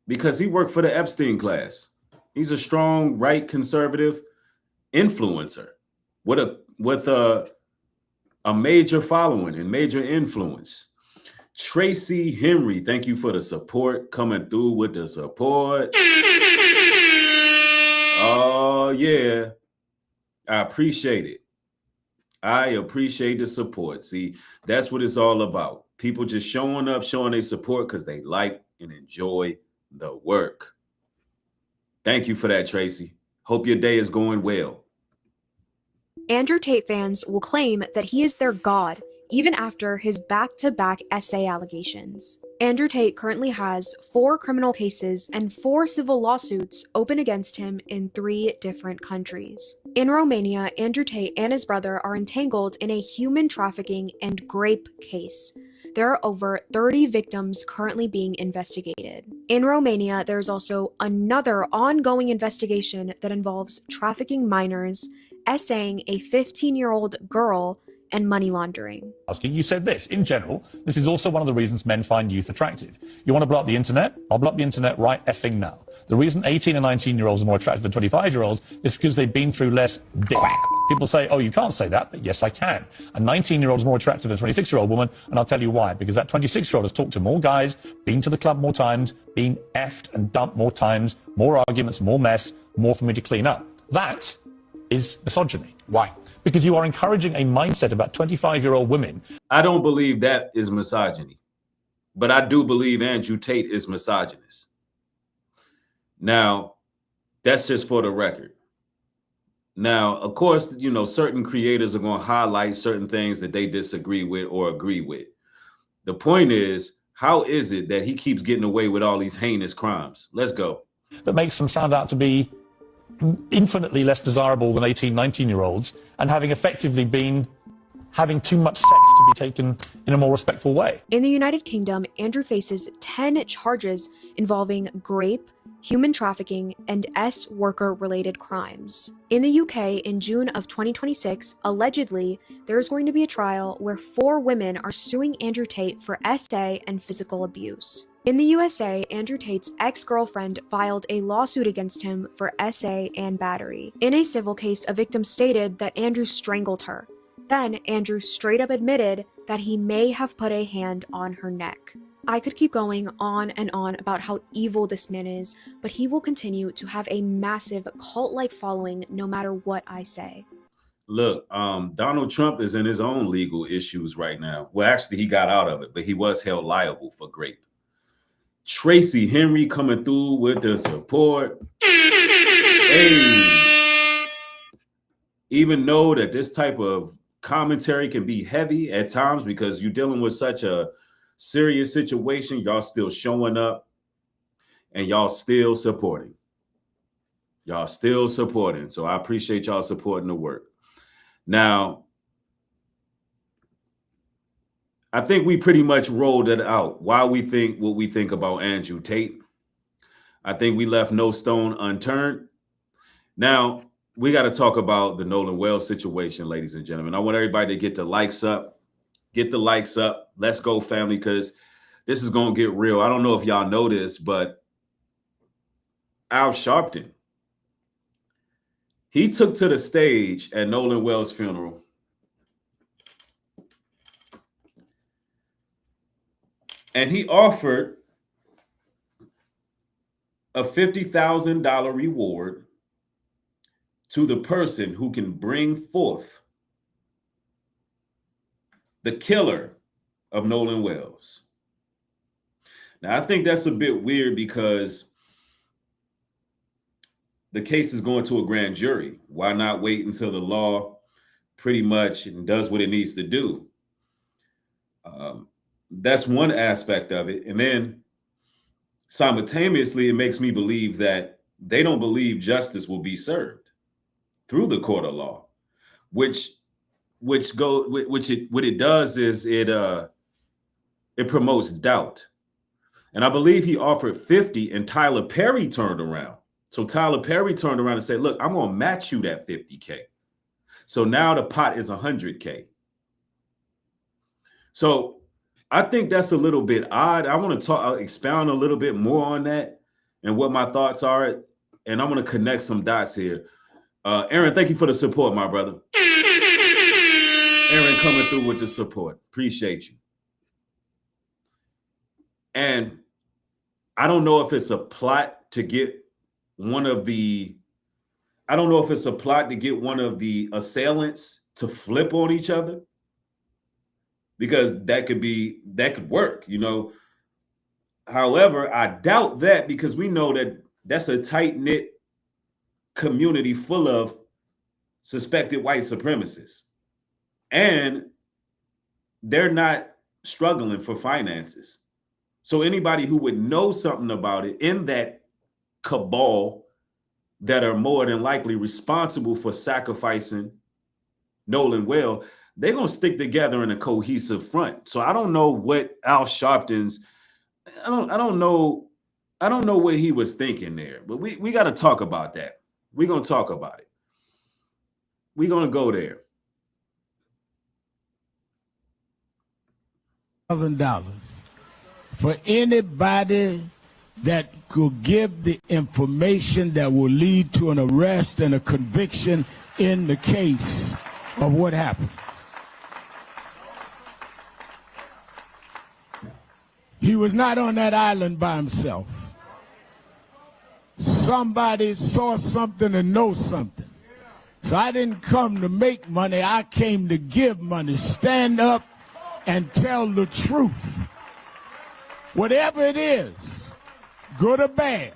because he worked for the Epstein class. He's a strong, right, conservative influencer with a major following and major influence. Tracy Henry, thank you for the support, coming through with the support. Oh yeah, I appreciate it. I appreciate the support. See, that's what it's all about. People just showing up, showing their support because they like and enjoy the work. Thank you for that, Tracy. Hope your day is going well. Andrew Tate fans will claim that he is their god, even after his back-to-back essay allegations. Andrew Tate currently has 4 criminal cases and 4 civil lawsuits open against him in 3 different countries. In Romania, Andrew Tate and his brother are entangled in a human trafficking and grape case. There are over 30 victims currently being investigated. In Romania, there's also another ongoing investigation that involves trafficking minors, essaying a 15-year-old girl, and money laundering. You said this, in general, this is also one of the reasons men find youth attractive. You want to blow up the internet? I'll blow up the internet right effing now. The reason 18 and 19-year-olds are more attractive than 25-year-olds is because they've been through less dick. People say, oh, you can't say that, but yes, I can. A 19-year-old is more attractive than a 26-year-old woman, and I'll tell you why. Because that 26-year-old has talked to more guys, been to the club more times, been effed and dumped more times, more arguments, more mess, more for me to clean up. That is misogyny. Why? Because you are encouraging a mindset about 25-year-old women. I don't believe that is misogyny, but I do believe Andrew Tate is misogynist. Now, that's just for the record. Now, of course, you know, certain creators are going to highlight certain things that they disagree with or agree with. The point is, how is it that he keeps getting away with all these heinous crimes? Let's go. That makes them stand out to be infinitely less desirable than 18, 19-year-olds and having effectively been having too much sex to be taken in a more respectful way. In the United Kingdom, Andrew faces 10 charges involving grape, human trafficking, and worker-related crimes. In the UK, in June of 2026, allegedly, there is going to be a trial where 4 women are suing Andrew Tate for SA and physical abuse. In the USA, Andrew Tate's ex-girlfriend filed a lawsuit against him for SA and battery. In a civil case, a victim stated that Andrew strangled her. Then, Andrew straight up admitted that he may have put a hand on her neck. I could keep going on and on about how evil this man is, but he will continue to have a massive cult-like following no matter what I say. Look, Donald Trump is in his own legal issues right now. Well, actually, he got out of it, but he was held liable for rape. Tracy Henry coming through with the support. Hey, even know that this type of commentary can be heavy at times because you're dealing with such a serious situation. Y'all still showing up and y'all still supporting. Y'all still supporting. So I appreciate y'all supporting the work. Now, I think we pretty much rolled it out. Why we think what we think about Andrew Tate. I think we left no stone unturned. Now, we got to talk about the Nolan Wells situation, ladies and gentlemen. I want everybody to get the likes up. Get the likes up. Let's go, family, because this is going to get real. I don't know if y'all know this, but Al Sharpton, he took to the stage at Nolan Wells' funeral and he offered a $50,000 reward to the person who can bring forth the killer of Nolan Wells. Now, I think that's a bit weird because the case is going to a grand jury. Why not wait until the law pretty much does what it needs to do? That's one aspect of it. And then simultaneously, it makes me believe that they don't believe justice will be served through the court of law, what it does is it promotes doubt. And I believe he offered 50 and Tyler Perry turned around. So Tyler Perry turned around and said, look, I'm going to match you that 50K. So now the pot is 100K. So I think that's a little bit odd. I want to expound a little bit more on that and what my thoughts are. And I'm going to connect some dots here. Aaron, thank you for the support, my brother. Aaron coming through with the support. Appreciate you. And I don't know if it's a plot to get one of the assailants to flip on each other, because that could work, you know. However, I doubt that because we know that that's a tight-knit community full of suspected white supremacists. And they're not struggling for finances. So anybody who would know something about it in that cabal that are more than likely responsible for sacrificing Nolan Well, they're going to stick together in a cohesive front. So I don't know what Al Sharpton's, I don't know what he was thinking there, but we got to talk about that. We're going to talk about it. We're going to go there. $1,000 for anybody that could give the information that will lead to an arrest and a conviction in the case of what happened. He was not on that island by himself. Somebody saw something and knows something. So I didn't come to make money. I came to give money. Stand up and tell the truth. Whatever it is, good or bad,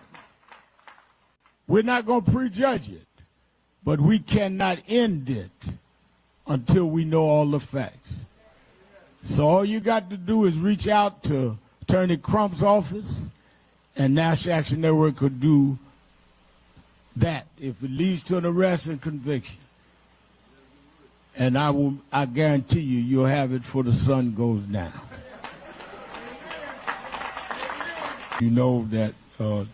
we're not going to prejudge it, but we cannot end it until we know all the facts. So all you got to do is reach out to Attorney Crump's office, and National Action Network could do that if it leads to an arrest and conviction. And I guarantee you, you'll have it before the sun goes down. You know that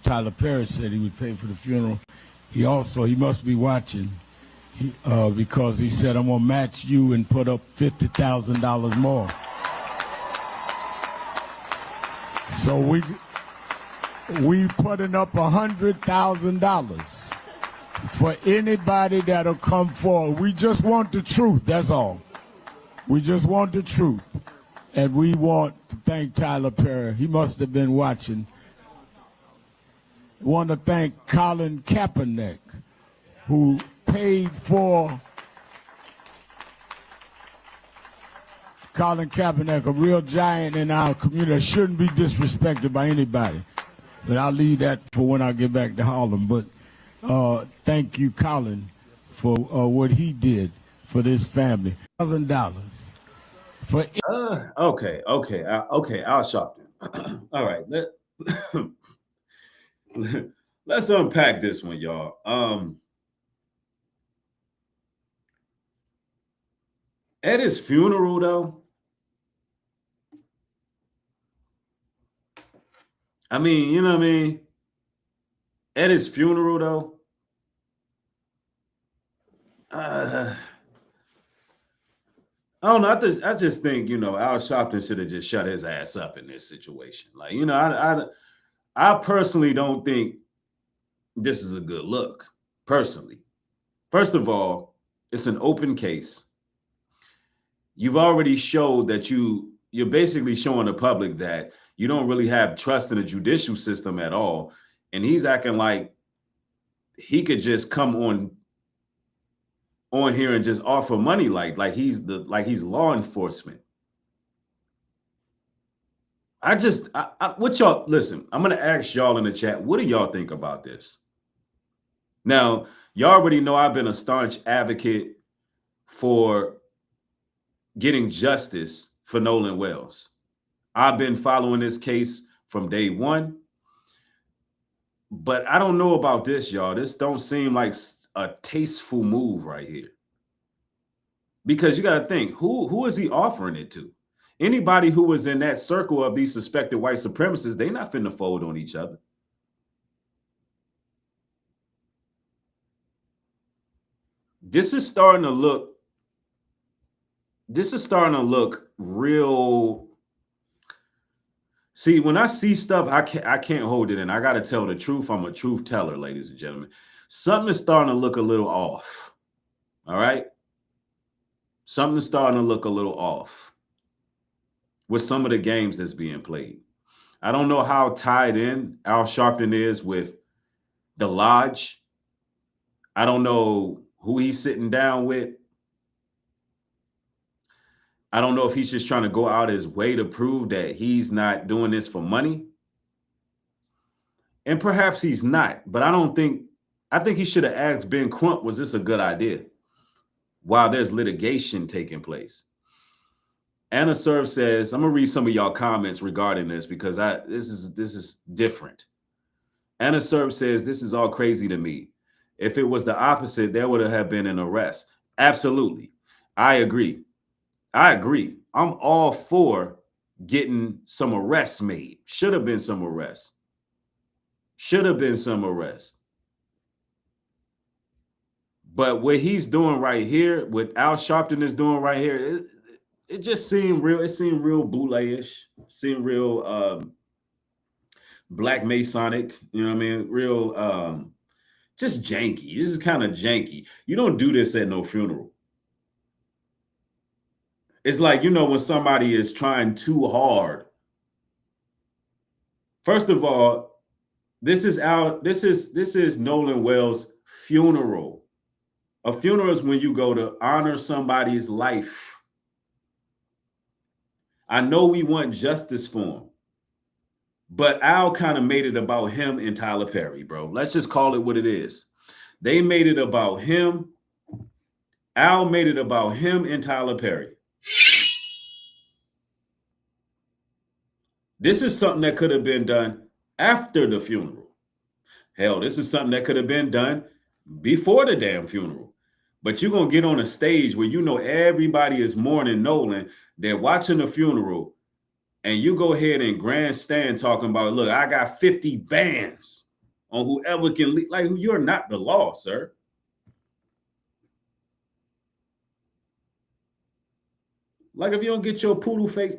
Tyler Perry said he would pay for the funeral. He must be watching because he said, I'm going to match you and put up $50,000 more. we putting up $100,000 for anybody that'll come forward. We just want the truth, that's all. We just want the truth. And we want to thank Tyler Perry. He must have been watching. Want to thank Colin Kaepernick, who paid for Colin Kaepernick, a real giant in our community, shouldn't be disrespected by anybody. But I'll leave that for when I get back to Harlem. But thank you, Colin, for what he did for this family. $1,000 for. Okay, Al Sharpton. All right, let's unpack this one, y'all. At his funeral, though, I mean, you know what I mean? At his funeral, though, I don't know. I just think, Al Sharpton should have just shut his ass up in this situation. Like, I personally don't think this is a good look, personally. First of all, it's an open case. You've already showed that you're basically showing the public that you don't really have trust in the judicial system at all. And he's acting like he could just come on here and just offer money like he's law enforcement. What y'all, listen, I'm going to ask y'all in the chat, what do y'all think about this? Now, y'all already know I've been a staunch advocate for getting justice for Nolan Wells. I've been following this case from day one, but I don't know about this, y'all. This don't seem like a tasteful move right here. Because you got to think, who is he offering it to? Anybody who was in that circle of these suspected white supremacists, they not finna fold on each other. This is starting to look real. See, when I see stuff, I can't hold it in. I got to tell the truth. I'm a truth teller, ladies and gentlemen. Something is starting to look a little off. All right? Something's starting to look a little off with some of the games that's being played. I don't know how tied in Al Sharpton is with the lodge. I don't know who he's sitting down with. I don't know if he's just trying to go out his way to prove that he's not doing this for money. And perhaps he's not, but I think he should have asked Ben Crump, was this a good idea? While there's litigation taking place. Anna Serve says, I'm gonna read some of y'all comments regarding this because this is different. Anna Serve says, this is all crazy to me. If it was the opposite, there would have been an arrest. Absolutely. I agree. I'm all for getting some arrests made. Should have been some arrests. But what he's doing right here, what Al Sharpton is doing right here, it just seemed real. It seemed real boule-ish. Seemed real Black Masonic. You know what I mean? Real just janky. This is kind of janky. You don't do this at no funeral. It's like, when somebody is trying too hard. First of all, this is Nolan Wells' funeral. A funeral is when you go to honor somebody's life. I know we want justice for him, but Al kind of made it about him and Tyler Perry, bro. Let's just call it what it is. They made it about him. Al made it about him and Tyler Perry. This is something that could have been done after the funeral. Hell, this is something that could have been done before the damn funeral. But you're going to get on a stage where everybody is mourning Nolan. They're watching the funeral. And you go ahead and grandstand talking about, look, I got 50 bands on whoever can lead. Like, you're not the law, sir. Like, if you don't get your poodle face,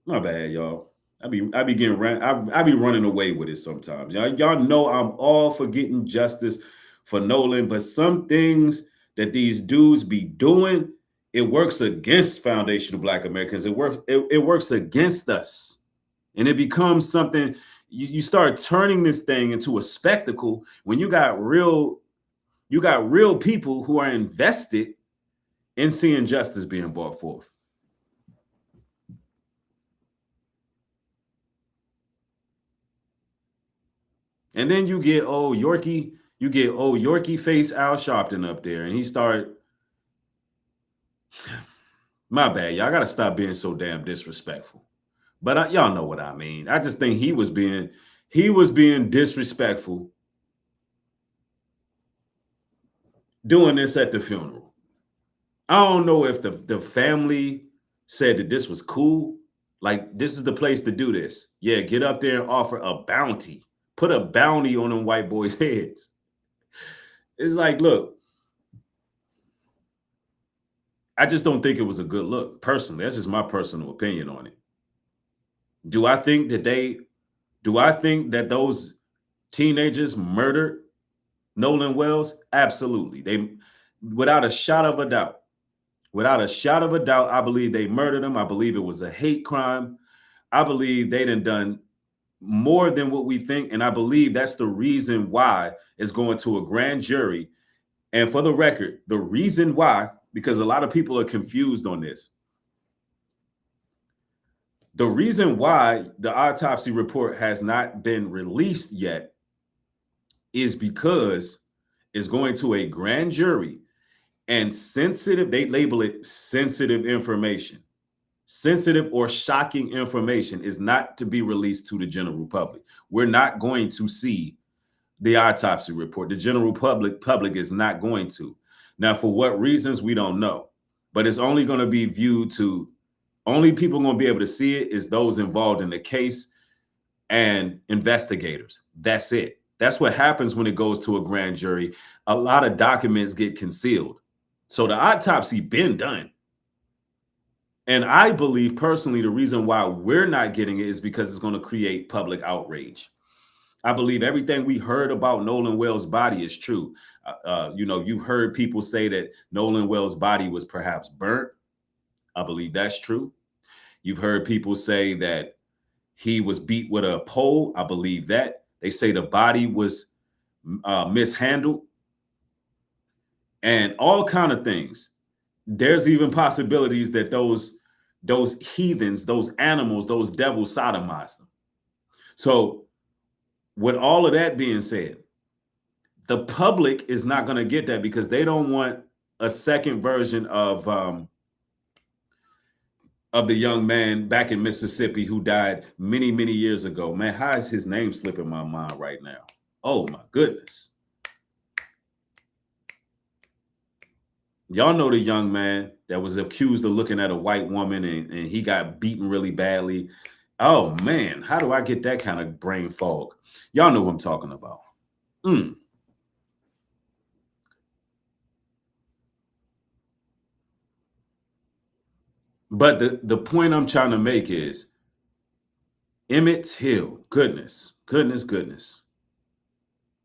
my bad, y'all. I be getting I be running away with it sometimes. Y'all know I'm all for getting justice for Nolan, but some things that these dudes be doing, it works against foundational Black Americans. It works against us, and it becomes something. You start turning this thing into a spectacle when you got real people who are invested in seeing justice being brought forth. And then you get Yorkie face Al Sharpton up there, and he started. My bad, y'all gotta stop being so damn disrespectful. But y'all know what I mean. I just think he was being disrespectful doing this at the funeral. I don't know if the family said that this was cool. Like, this is the place to do this. Yeah, get up there and offer a bounty. Put a bounty on them white boys' heads. It's like, look, I just don't think it was a good look. Personally, that's just my personal opinion on it. Do I think that those teenagers murdered Nolan Wells? Absolutely. They, without a shot of a doubt, I believe they murdered him. I believe it was a hate crime. I believe they done more than what we think. And I believe that's the reason why it's going to a grand jury. And for the record, the reason why, because a lot of people are confused on this. The reason why the autopsy report has not been released yet is because it's going to a grand jury, and they label it sensitive information. Sensitive or shocking information is not to be released to the general public. We're not going to see the autopsy report. The general public is not going to. Now, for what reasons, we don't know. But it's only going to be viewed to, only people going to be able to see it is those involved in the case and investigators. That's it. That's what happens when it goes to a grand jury. A lot of documents get concealed. So the autopsy been done. And I believe personally the reason why we're not getting it is because it's going to create public outrage. I believe everything we heard about Nolan Wells' body is true. You've heard people say that Nolan Wells' body was perhaps burnt. I believe that's true. You've heard people say that he was beat with a pole. I believe that. They say the body was mishandled and all kind of things. There's even possibilities that those heathens, those animals, those devils sodomized them. So with all of that being said, the public is not going to get that because they don't want a second version of the young man back in Mississippi who died many, many years ago. Man, how is his name slipping my mind right now? Oh my goodness. Y'all know the young man that was accused of looking at a white woman and he got beaten really badly. Oh man, how do I get that kind of brain fog? Y'all know what I'm talking about. But the point I'm trying to make is Emmett Till, goodness.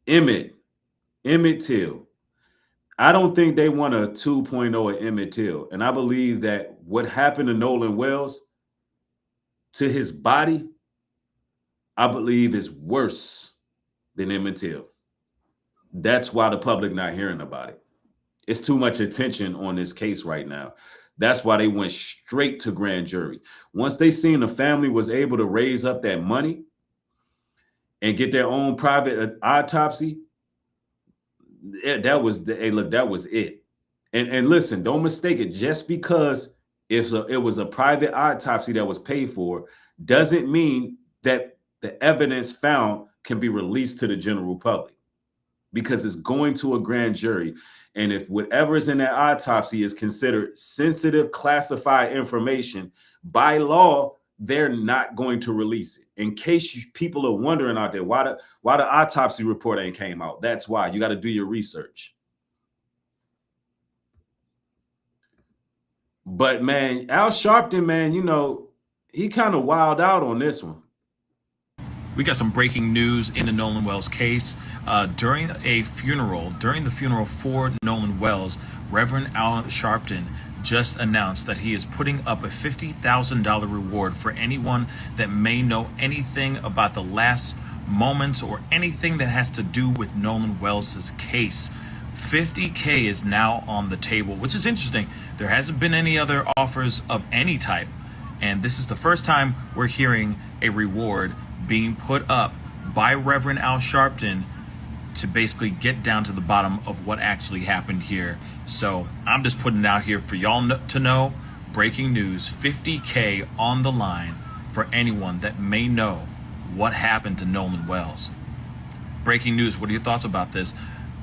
Emmett Till. I don't think they want a 2.0 at Emmett Till. And I believe that what happened to Nolan Wells, to his body, I believe is worse than Emmett Till. That's why the public not hearing about it. It's too much attention on this case right now. That's why they went straight to grand jury. Once they seen the family was able to raise up that money and get their own private autopsy, that was it. And listen, don't mistake it. Just because it was a private autopsy that was paid for doesn't mean that the evidence found can be released to the general public, because it's going to a grand jury. And if whatever is in that autopsy is considered sensitive, classified information, by law, they're not going to release it. In case people are wondering out there, why the autopsy report ain't came out. That's why. You got to do your research. But man, Al Sharpton, man, he kind of wilded out on this one. We got some breaking news in the Nolan Wells case. During the funeral for Nolan Wells, Reverend Al Sharpton just announced that he is putting up a $50,000 reward for anyone that may know anything about the last moments or anything that has to do with Nolan Wells' case. $50K is now on the table, which is interesting. There hasn't been any other offers of any type, and this is the first time we're hearing a reward being put up by Reverend Al Sharpton to basically get down to the bottom of what actually happened here. So I'm just putting it out here for y'all to know. Breaking news, $50K on the line for anyone that may know what happened to Nolan Wells. Breaking news, what are your thoughts about this?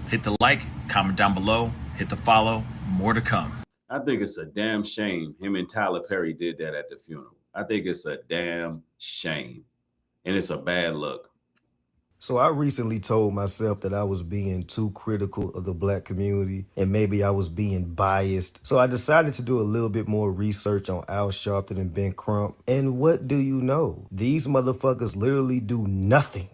Hit the like, comment down below, hit the follow, more to come. I think it's a damn shame him and Tyler Perry did that at the funeral. I think it's a damn shame. And it's a bad look. So I recently told myself that I was being too critical of the black community and maybe I was being biased. So I decided to do a little bit more research on Al Sharpton and Ben Crump. And what do you know? These motherfuckers literally do nothing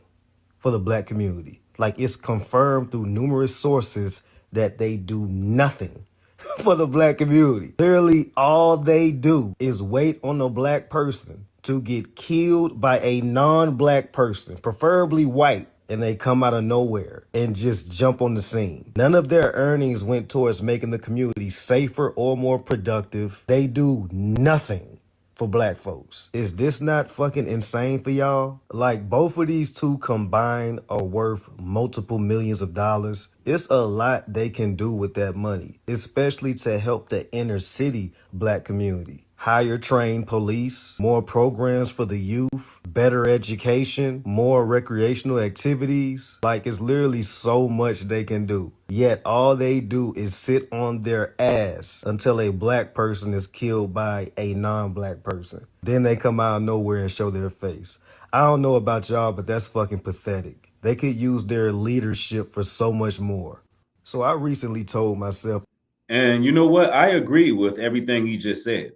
for the black community. Like, it's confirmed through numerous sources that they do nothing for the black community. Literally all they do is wait on a black person to get killed by a non-black person, preferably white, and they come out of nowhere and just jump on the scene. None of their earnings went towards making the community safer or more productive. They do nothing for black folks. Is this not fucking insane for y'all? Like, both of these two combined are worth multiple millions of dollars. It's a lot they can do with that money, especially to help the inner city black community. Higher trained police, more programs for the youth, better education, more recreational activities. Like, it's literally so much they can do. Yet all they do is sit on their ass until a black person is killed by a non-black person. Then they come out of nowhere and show their face. I don't know about y'all, but that's fucking pathetic. They could use their leadership for so much more. So I recently told myself. And you know what? I agree with everything he just said.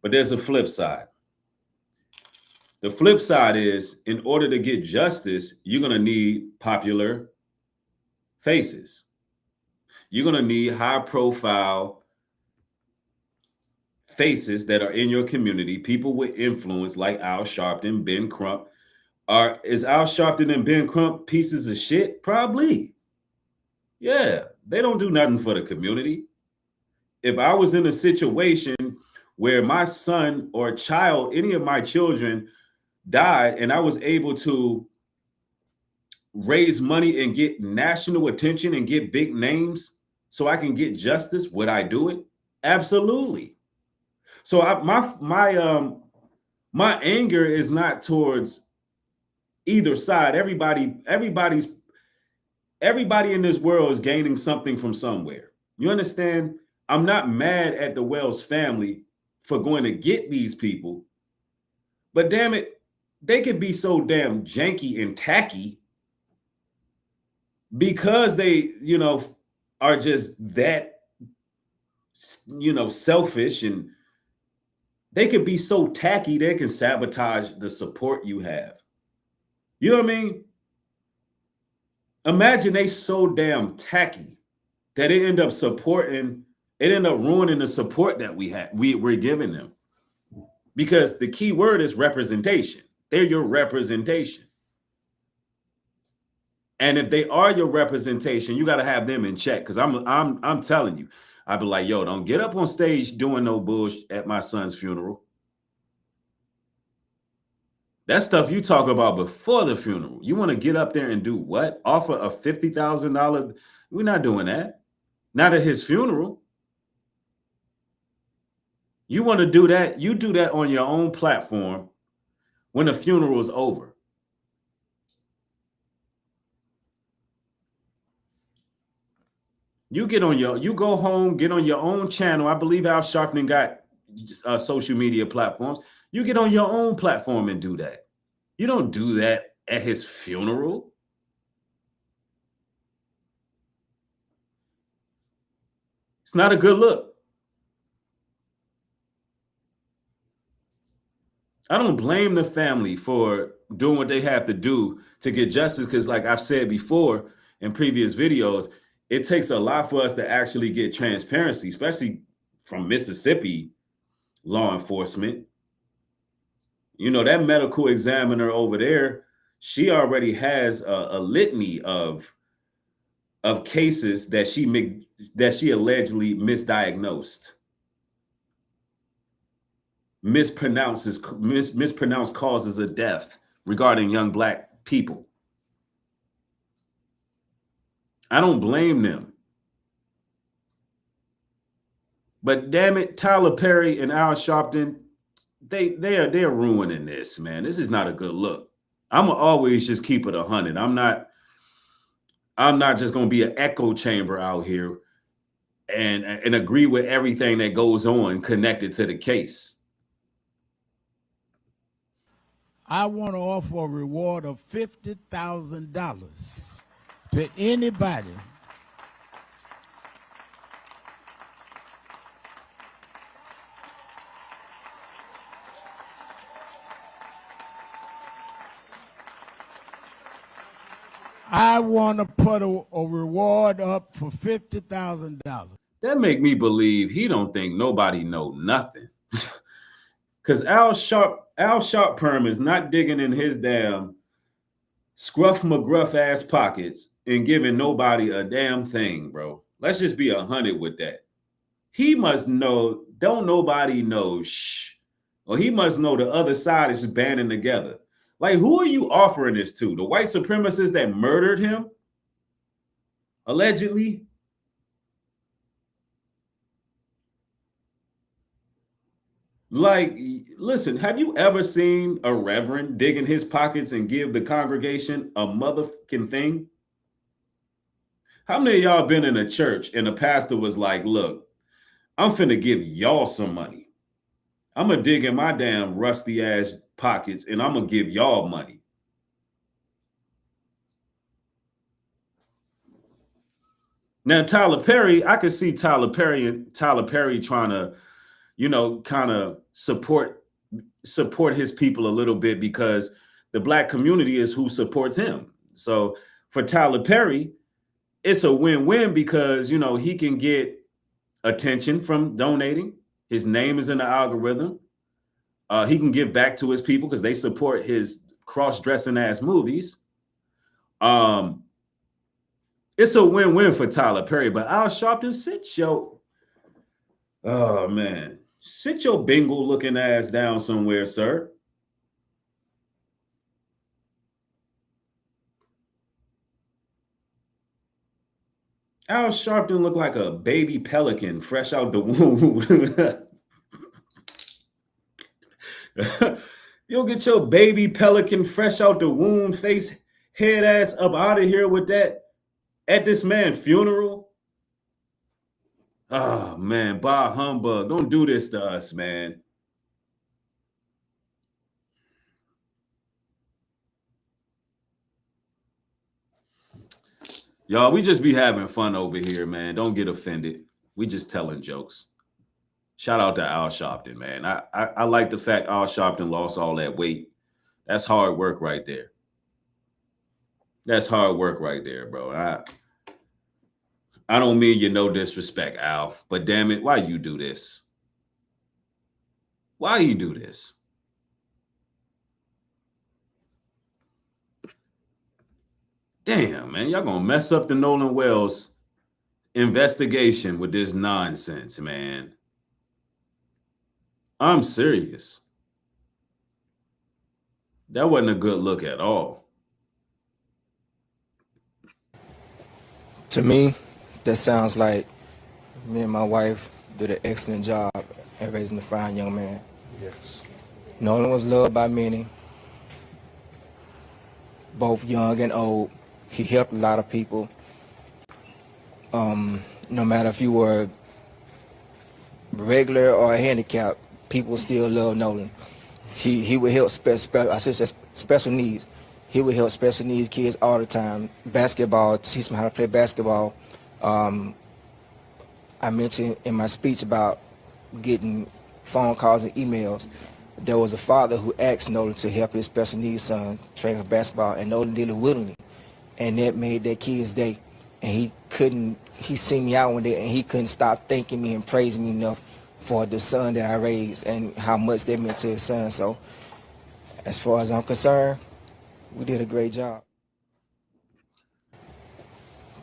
But there's a flip side. The flip side is, in order to get justice, you're going to need popular faces. You're going to need high profile faces that are in your community, people with influence like Al Sharpton, Ben Crump. Is Al Sharpton and Ben Crump pieces of shit? Probably. Yeah, they don't do nothing for the community. If I was in a situation where my son or child, any of my children died, and I was able to raise money and get national attention and get big names so I can get justice, would I do it? Absolutely. So my anger is not towards either side. Everybody in this world is gaining something from somewhere. You understand? I'm not mad at the Wells family for going to get these people, but damn it, they could be so damn janky and tacky because they, are just that, selfish, and they could be so tacky they can sabotage the support you have. You know what I mean? Imagine they so damn tacky that it end up ruining the support that we're giving them. Because the key word is representation. They're your representation. And if they are your representation, you got to have them in check. Because I'm telling you, I'd be like, yo, don't get up on stage doing no bullshit at my son's funeral. That's stuff you talk about before the funeral. You want to get up there and do what? Offer a $50,000? We're not doing that. Not at his funeral. You want to do that? You do that on your own platform when the funeral is over. You go home, get on your own channel. I believe Al Sharpton got social media platforms. You get on your own platform and do that. You don't do that at his funeral. It's not a good look. I don't blame the family for doing what they have to do to get justice, because like I've said before in previous videos, it takes a lot for us to actually get transparency, especially from Mississippi law enforcement. You know, that medical examiner over there, she already has a litany of cases that she allegedly misdiagnosed, mispronounced causes of death regarding young Black people. I don't blame them. But damn it, Tyler Perry and Al Sharpton, they're ruining this, man. This is not a good look. I'm gonna always just keep it 100. I'm not just gonna be an echo chamber out here and agree with everything that goes on connected to the case. I want to offer a reward of $50,000 to anybody I want to put a reward up for $50,000. That make me believe he don't think nobody know nothing. Because Al Sharpton is not digging in his damn scruff McGruff ass pockets and giving nobody a damn thing, bro. Let's just be 100 with that. He must know, don't nobody know, or he must know the other side is banding together. Like, who are you offering this to? The white supremacists that murdered him? Allegedly? Like, listen, have you ever seen a reverend dig in his pockets and give the congregation a motherfucking thing? How many of y'all been in a church and the pastor was like, look, I'm finna give y'all some money. I'm gonna dig in my damn rusty ass pockets and I'm gonna give y'all money. Now, Tyler Perry, I could see Tyler Perry trying to, you know, kind of support his people a little bit, because the Black community is who supports him. So for Tyler Perry, it's a win-win, because, you know, he can get attention from donating. His name is in the algorithm. He can give back to his people because they support his cross-dressing ass movies. It's a win-win for Tyler Perry, but Al Sharpton, sit your bingle looking ass down somewhere, sir. Al Sharpton look like a baby pelican fresh out the womb. You'll get your baby pelican fresh out the womb, face, head ass up out of here with that at this man's funeral. Oh man, bah humbug. Don't do this to us, man. Y'all, we just be having fun over here, man. Don't get offended. We just telling jokes. Shout out to Al Sharpton, man. I like the fact Al Sharpton lost all that weight. That's hard work right there. That's hard work right there, bro. I don't mean you no disrespect, Al, but damn it, why you do this? Why you do this? Damn, man, y'all gonna mess up the Nolan Wells investigation with this nonsense, man. I'm serious. That wasn't a good look at all. To me, that sounds like me and my wife did an excellent job at raising a fine young man. Yes. Nolan was loved by many, both young and old. He helped a lot of people. No matter if you were regular or handicapped, people still love Nolan. He would help special needs. He would help special needs kids all the time. Basketball, teach them how to play basketball. I mentioned in my speech about getting phone calls and emails. There was a father who asked Nolan to help his special needs son train for basketball, and Nolan did it willingly, and that made that kid's day. And he seen me out one day, and he couldn't stop thanking me and praising me enough for the son that I raised and how much that meant to his son. So as far as I'm concerned, we did a great job.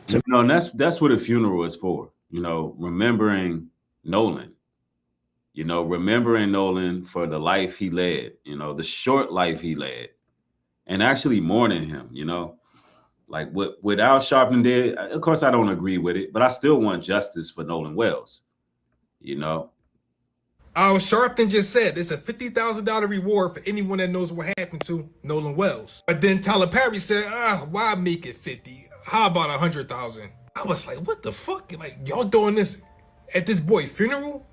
You know, and that's what a funeral is for. You know, remembering Nolan. You know, remembering Nolan for the life he led. You know, the short life he led, and actually mourning him. You know, like what Al Sharpton did. Of course, I don't agree with it, but I still want justice for Nolan Wells. You know, Al Sharpton just said it's a $50,000 reward for anyone that knows what happened to Nolan Wells. But then Tyler Perry said, why make it 50? How about 100,000? I was like, what the fuck? Like, y'all doing this at this boy's funeral?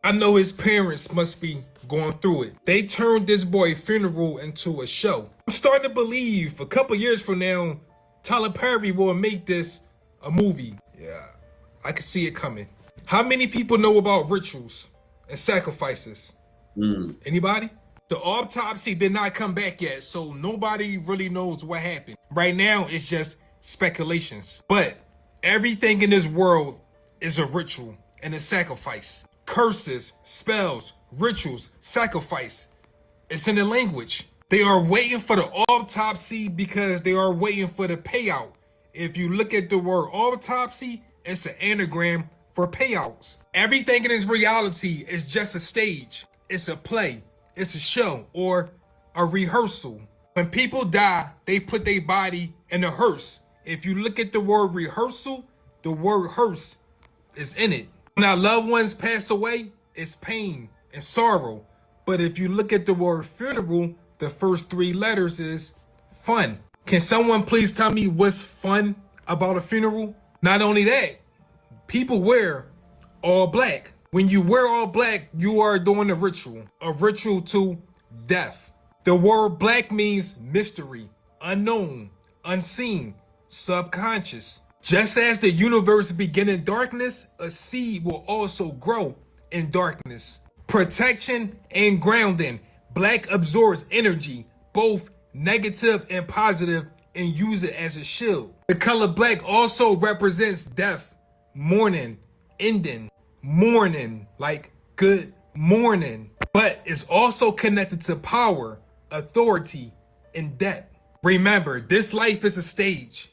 I know his parents must be going through it. They turned this boy's funeral into a show. I'm starting to believe a couple years from now, Tyler Perry will make this a movie. Yeah, I can see it coming. How many people know about rituals and sacrifices? Anybody? The autopsy did not come back yet, so nobody really knows what happened. Right now, it's just speculations. But everything in this world is a ritual and a sacrifice. Curses, spells, rituals, sacrifice. It's in the language. They are waiting for the autopsy because they are waiting for the payout. If you look at the word autopsy, it's an anagram for payouts. Everything in this reality is just a stage. It's a play. It's a show or a rehearsal. When people die, they put their body in a hearse. If you look at the word rehearsal, the word hearse is in it. When our loved ones pass away, it's pain and sorrow. But if you look at the word funeral, the first 3 letters is fun. Can someone please tell me what's fun about a funeral? Not only that, people wear all black. When you wear all black, you are doing a ritual to death. The word black means mystery, unknown, unseen, subconscious. Just as the universe began in darkness, a seed will also grow in darkness. Protection and grounding. Black absorbs energy, both negative and positive, and use it as a shield. The color black also represents death, mourning, ending, mourning, like good morning. But it's also connected to power, authority, and debt. Remember, this life is a stage.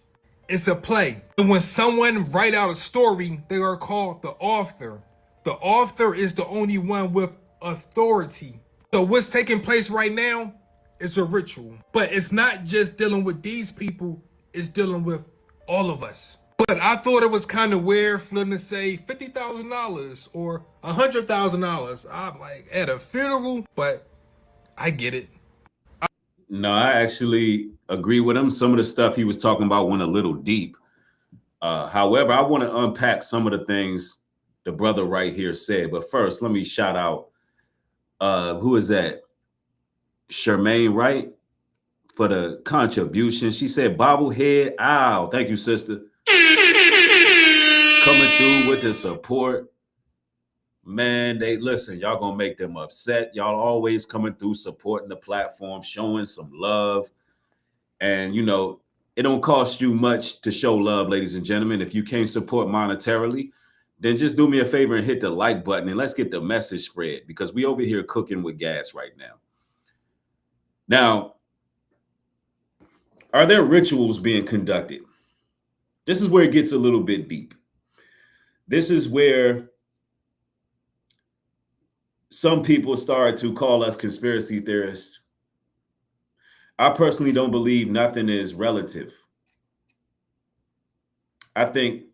It's a play. And when someone write out a story, they are called the author. The author is the only one with authority. So what's taking place right now is a ritual. But it's not just dealing with these people, it's dealing with all of us. But I thought it was kind of weird for them to say $50,000 or $100,000. I'm like, at a funeral, but I get it. no, I actually agree with him. Some of the stuff he was talking about went a little deep. However, I want to unpack some of the things the brother right here said. But first, let me shout out, who is that? Charmaine Wright for the contribution. She said, bobblehead, ow. Thank you, sister. Coming through with the support. Man, they listen, y'all gonna make them upset. Y'all always coming through, supporting the platform, showing some love. And you know, it don't cost you much to show love, ladies and gentlemen. If you can't support monetarily, then just do me a favor and hit the like button and let's get the message spread, because we over here cooking with gas right now. Now, are there rituals being conducted? This is where it gets a little bit deep. This is where some people start to call us conspiracy theorists. I personally don't believe nothing is relative. I think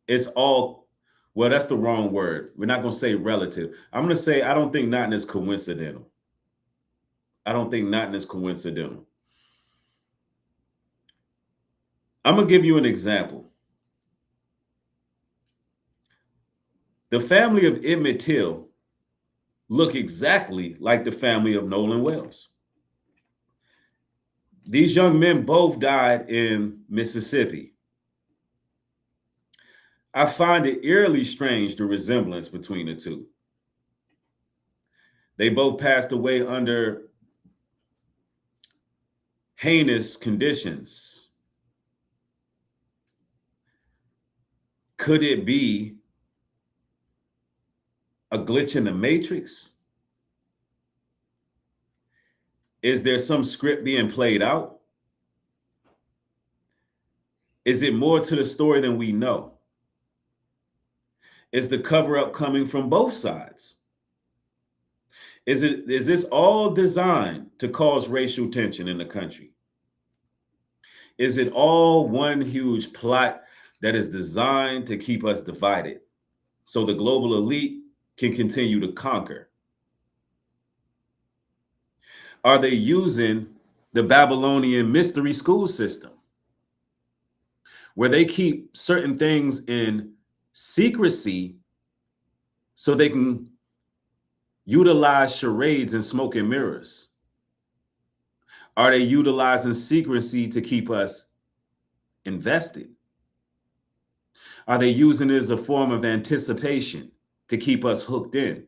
it's all, well, that's the wrong word. We're not going to say relative. I'm going to say I don't think nothing is coincidental. I don't think nothing is coincidental. I'm going to give you an example. The family of Emmett Till look exactly like the family of Nolan Wells. These young men both died in Mississippi. I find it eerily strange, the resemblance between the two. They both passed away under heinous conditions. Could it be a glitch in the matrix? Is there some script being played out? Is it more to the story than we know? Is the cover-up coming from both sides? Is this all designed to cause racial tension in the country? Is it all one huge plot that is designed to keep us divided so the global elite can continue to conquer? Are they using the Babylonian mystery school system where they keep certain things in secrecy so they can utilize charades and smoke and mirrors? Are they utilizing secrecy to keep us invested? Are they using it as a form of anticipation to keep us hooked in?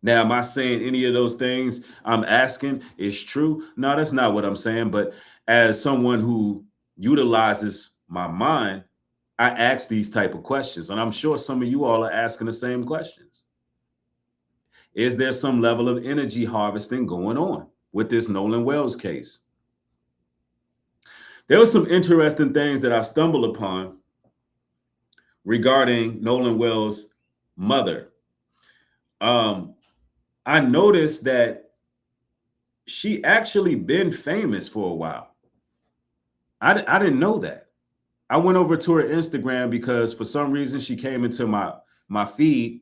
Now, am I saying any of those things I'm asking is true? No, that's not what I'm saying. But as someone who utilizes my mind, I ask these type of questions. And I'm sure some of you all are asking the same questions. Is there some level of energy harvesting going on with this Nolan Wells case? There were some interesting things that I stumbled upon regarding Nolan Wells' mother. I noticed that she actually been famous for a while. I didn't know that. I went over to her Instagram because for some reason she came into my feed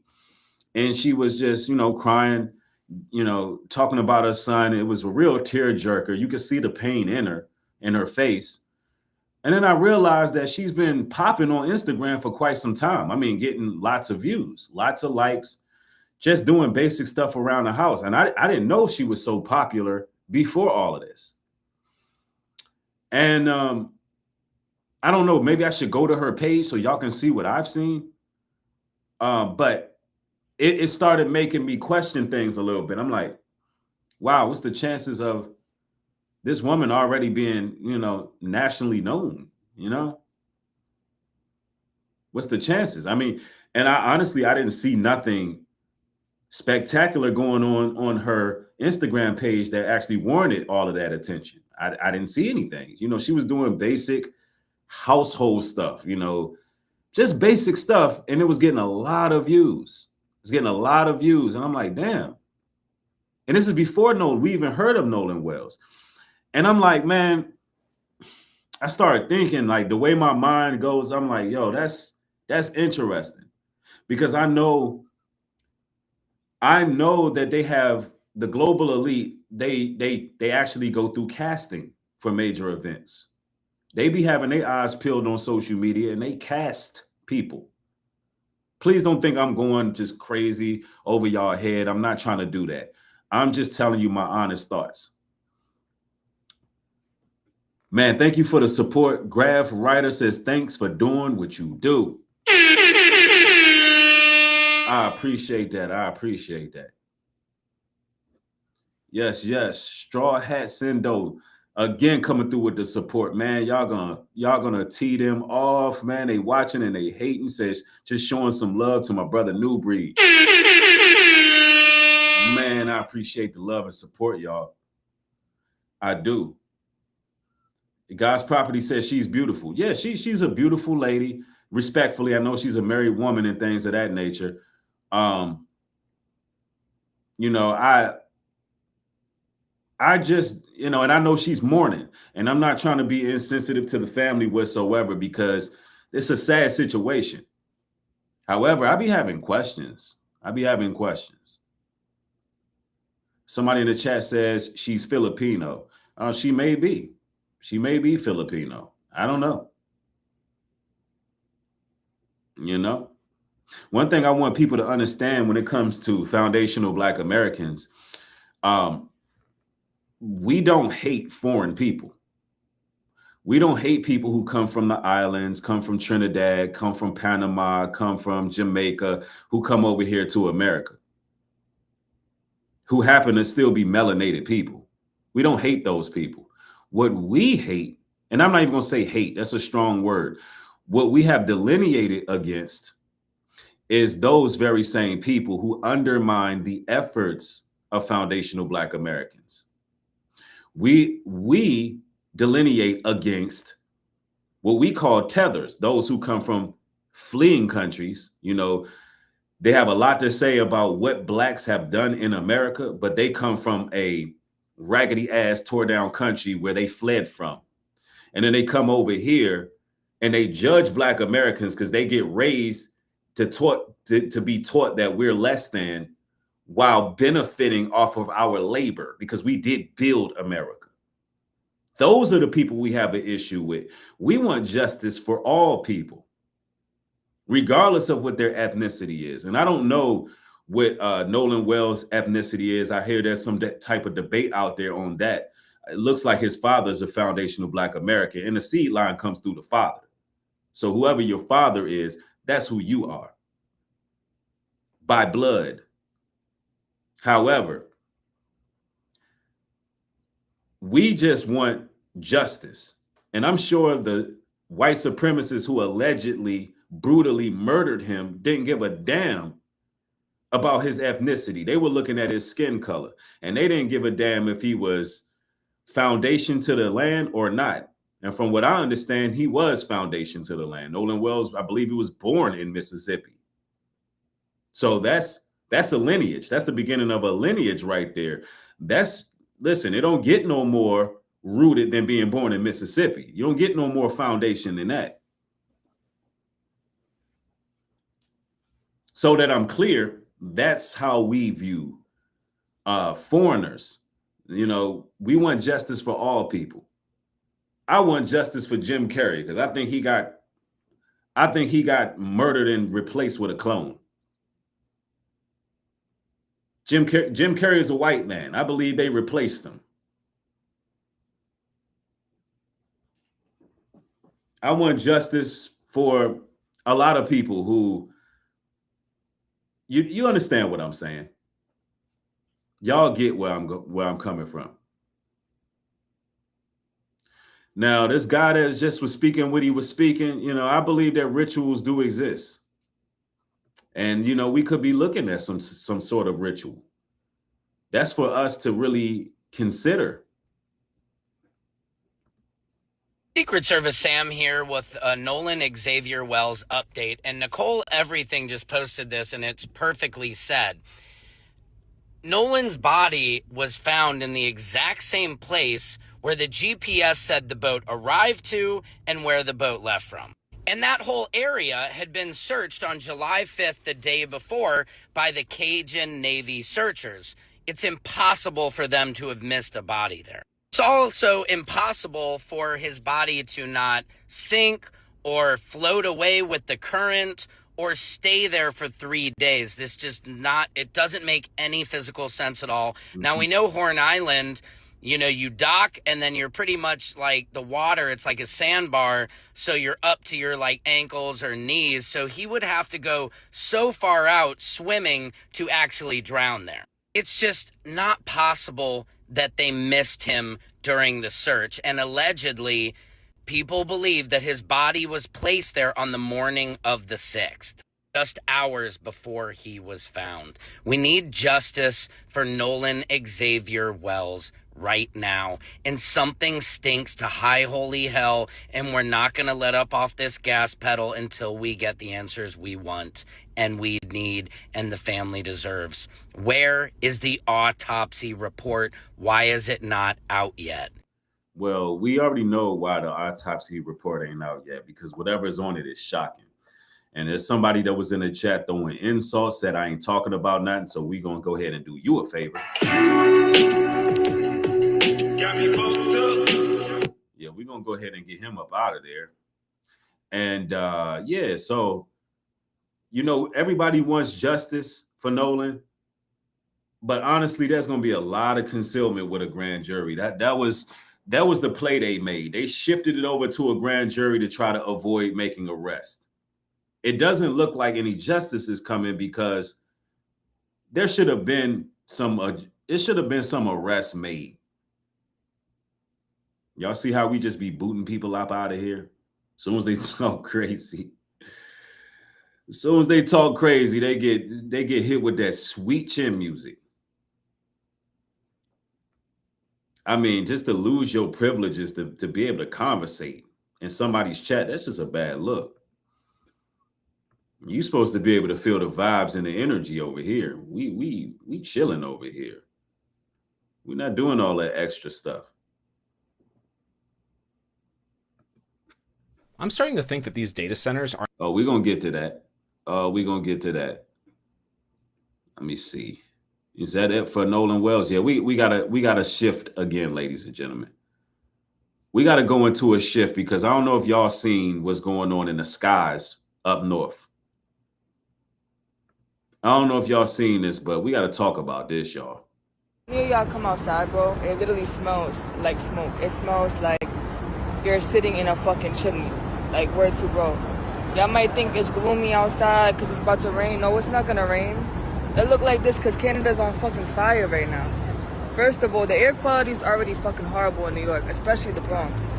and she was just, crying, talking about her son. It was a real tearjerker. You could see the pain in her face. And then I realized that she's been popping on Instagram for quite some time. I mean, getting lots of views, lots of likes, just doing basic stuff around the house. And I didn't know she was so popular before all of this. And I don't know, maybe I should go to her page so y'all can see what I've seen. But it started making me question things a little bit. I'm like, wow, what's the chances of this woman already being, nationally known, What's the chances? I mean, and I didn't see nothing spectacular going on her Instagram page that actually warranted all of that attention. I didn't see anything. She was doing basic household stuff, just basic stuff. And it was getting a lot of views. It's getting a lot of views. And I'm like, damn. And this is before we even heard of Nolan Wells. And I'm like, man, I started thinking, like, the way my mind goes, I'm like, yo, that's interesting. Because I know that they have the global elite, they actually go through casting for major events. They be having their eyes peeled on social media and they cast people. Please don't think I'm going just crazy over y'all head. I'm not trying to do that. I'm just telling you my honest thoughts. Man, thank you for the support. Graph Writer says, thanks for doing what you do. I appreciate that. Yes. Straw Hat Sendo again coming through with the support, man. Y'all gonna tee them off, man. They watching and they hating. Says just showing some love to my brother Nubreed. Man, I appreciate the love and support, y'all. I do. God's Property says she's beautiful. Yeah, she's a beautiful lady. Respectfully, I know she's a married woman and things of that nature. I just, and I know she's mourning, and I'm not trying to be insensitive to the family whatsoever because it's a sad situation. However, I be having questions. Somebody in the chat says she's Filipino. She may be. She may be Filipino. I don't know. One thing I want people to understand when it comes to foundational Black Americans, we don't hate foreign people. We don't hate people who come from the islands, come from Trinidad, come from Panama, come from Jamaica, who come over here to America. who happen to still be melanated people. We don't hate those people. What we hate, and I'm not even going to say hate, that's a strong word. What we have delineated against is those very same people who undermine the efforts of foundational Black Americans. We delineate against what we call tethers, those who come from fleeing countries. You know, they have a lot to say about what Blacks have done in America, but they come from a raggedy ass tore down country where they fled from. And then they come over here and they judge Black Americans because they get raised to be taught that we're less than, while benefiting off of our labor because we did build America. Those are the people we have an issue with. We want justice for all people, regardless of what their ethnicity is. And I don't know what Nolan Wells' ethnicity is. I hear there's some type of debate out there on that. It looks like his father's a foundational Black American, and the seed line comes through the father. So whoever your father is, that's who you are by blood. However, we just want justice. And I'm sure the white supremacists who allegedly brutally murdered him didn't give a damn about his ethnicity. They were looking at his skin color, and they didn't give a damn if he was foundation to the land or not. And from what I understand, he was foundation to the land. Nolan Wells, I believe he was born in Mississippi. So that's a lineage. That's the beginning of a lineage right there. Listen, it don't get no more rooted than being born in Mississippi. You don't get no more foundation than that. So that I'm clear, that's how we view foreigners. You know, we want justice for all people. I want justice for Jim Carrey because I think he got murdered and replaced with a clone. Jim Carrey is a white man. I believe they replaced him. I want justice for a lot of people who, you understand what I'm saying. Y'all get where I'm coming from. Now, this guy that just was speaking what he was speaking, you know, I believe that rituals do exist. And, you know, we could be looking at some sort of ritual. That's for us to really consider. Secret Service Sam here with a Nolan Xavier Wells update. And Nicole Everything just posted this, and it's perfectly said. Nolan's body was found in the exact same place where the GPS said the boat arrived to and where the boat left from. And that whole area had been searched on July 5th, the day before, by the Cajun Navy searchers. It's impossible for them to have missed a body there. It's also impossible for his body to not sink or float away with the current or stay there for 3 days. It doesn't make any physical sense at all. Now, we know Horn Island, you know, you dock and then you're pretty much like the water. It's like a sandbar. So you're up to your like ankles or knees. So he would have to go so far out swimming to actually drown there. It's just not possible that they missed him during the search. And allegedly, people believe that his body was placed there on the morning of the 6th, just hours before he was found. We need justice for Nolan Xavier Wells right now. And something stinks to high holy hell, and we're not going to let up off this gas pedal until we get the answers we want and we need and the family deserves. Where is the autopsy report? Why is it not out yet? Well, we already know why the autopsy report ain't out yet, because whatever is on it is shocking. And there's somebody that was in the chat throwing insults, said I ain't talking about nothing, so we gonna go ahead and do you a favor. Got me fucked up. Yeah, we're gonna go ahead and get him up out of there. And yeah, so you know, everybody wants justice for Nolan, but honestly, there's gonna be a lot of concealment with a grand jury. That was the play they made. They shifted it over to a grand jury to try to avoid making arrest. It doesn't look like any justice is coming because there should have been some It should have been some arrests made. Y'all see how we just be booting people up out of here? As soon as they talk crazy. As soon as they talk crazy, they get hit with that sweet chin music. I mean, just to lose your privileges to be able to conversate in somebody's chat, that's just a bad look. You're supposed to be able to feel the vibes and the energy over here. We chilling over here. We're not doing all that extra stuff. I'm starting to think that these data centers are. Oh, we're gonna get to that. We're gonna get to that. Let me see. Is that it for Nolan Wells? Yeah, we gotta shift again, ladies and gentlemen. We gotta go into a shift because I don't know if y'all seen what's going on in the skies up north. I don't know if y'all seen this, but we gotta talk about this, y'all. When y'all come outside, bro, it literally smells like smoke. It smells like you're sitting in a fucking chimney. Like, word to bro. Y'all might think it's gloomy outside because it's about to rain. No, it's not gonna rain. It look like this because Canada's on fucking fire right now. First of all, the air quality is already fucking horrible in New York, especially the Bronx.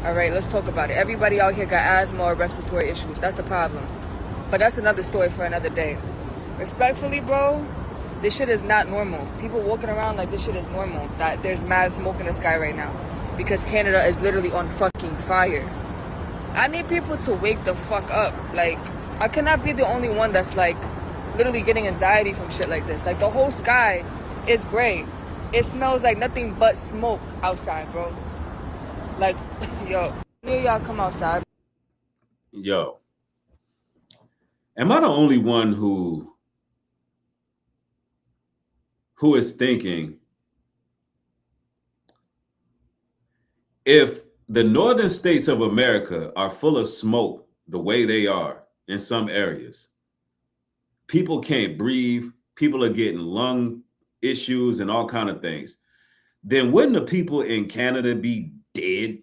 All right, let's talk about it. Everybody out here got asthma or respiratory issues. That's a problem. But that's another story for another day. Respectfully, bro, this shit is not normal. People walking around like this shit is normal. That there's mad smoke in the sky right now because Canada is literally on fucking fire. I need people to wake the fuck up. Like, I cannot be the only one that's like literally getting anxiety from shit like this. Like, the whole sky is gray. It smells like nothing but smoke outside, bro. Like, yo, y'all come outside. Yo, am I the only one who is thinking if the northern states of America are full of smoke the way they are in some areas, people can't breathe, people are getting lung issues and all kind of things, then wouldn't the people in Canada be dead?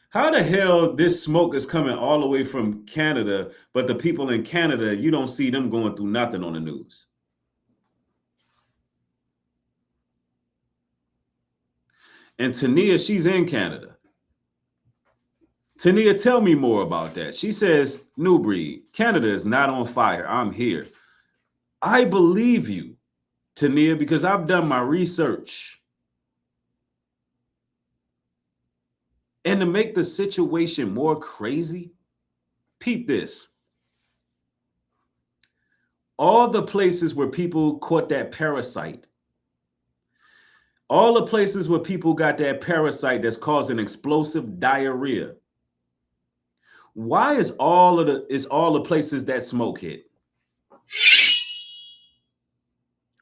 How the hell this smoke is coming all the way from Canada, but the people in Canada, you don't see them going through nothing on the news? And Tania, she's in Canada. Tania, tell me more about that. She says, Nubreed, Canada is not on fire. I'm here. I believe you, Tania, because I've done my research. And to make the situation more crazy, peep this. All the places where people caught that parasite, all the places where people got that parasite that's causing explosive diarrhea, why is all the places that smoke hit?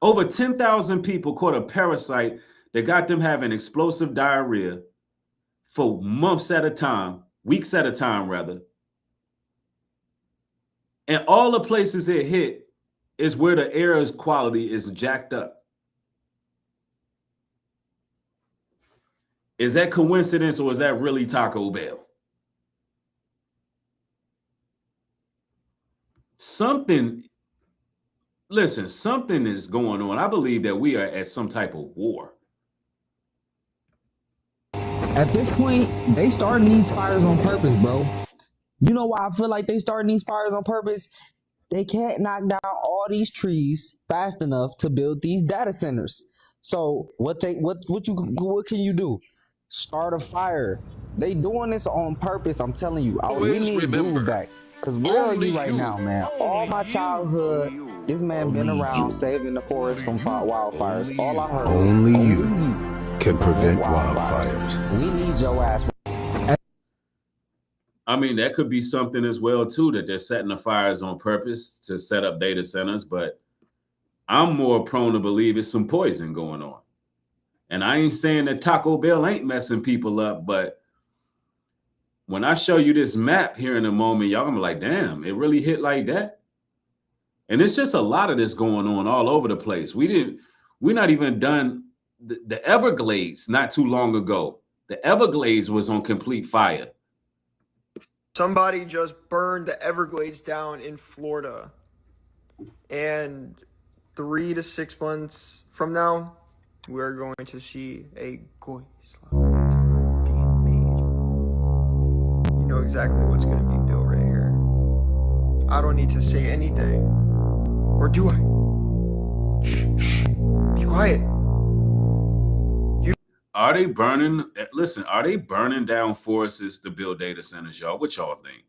Over 10,000 people caught a parasite that got them having explosive diarrhea for months at a time, weeks at a time, rather. And all the places it hit is where the air quality is jacked up. Is that coincidence or is that really Taco Bell? Something is going on. I believe that we are at some type of war. At this point, they starting these fires on purpose, bro. You know why I feel like they starting these fires on purpose? They can't knock down all these trees fast enough to build these data centers. So what can you do? Start a fire. They doing this on purpose. I'm telling you. We need dude back. Cause where are you right now, man? All my childhood, this man been around saving the forest from wildfires. All I heard. Only you can prevent wildfires. We need your ass. I mean, that could be something as well, too, that they're setting the fires on purpose to set up data centers. But I'm more prone to believe it's some poison going on. And I ain't saying that Taco Bell ain't messing people up, but when I show you this map here in a moment, y'all gonna be like, damn, it really hit like that? And it's just a lot of this going on all over the place. We're not even done the Everglades not too long ago. The Everglades was on complete fire. Somebody just burned the Everglades down in Florida. And 3 to 6 months from now, we're going to see a Goy slot being made. You know exactly what's going to be built right here. I don't need to say anything. Or do I? Shh. Be quiet. Are they burning? Listen, are they burning down forests to build data centers, y'all? What y'all think?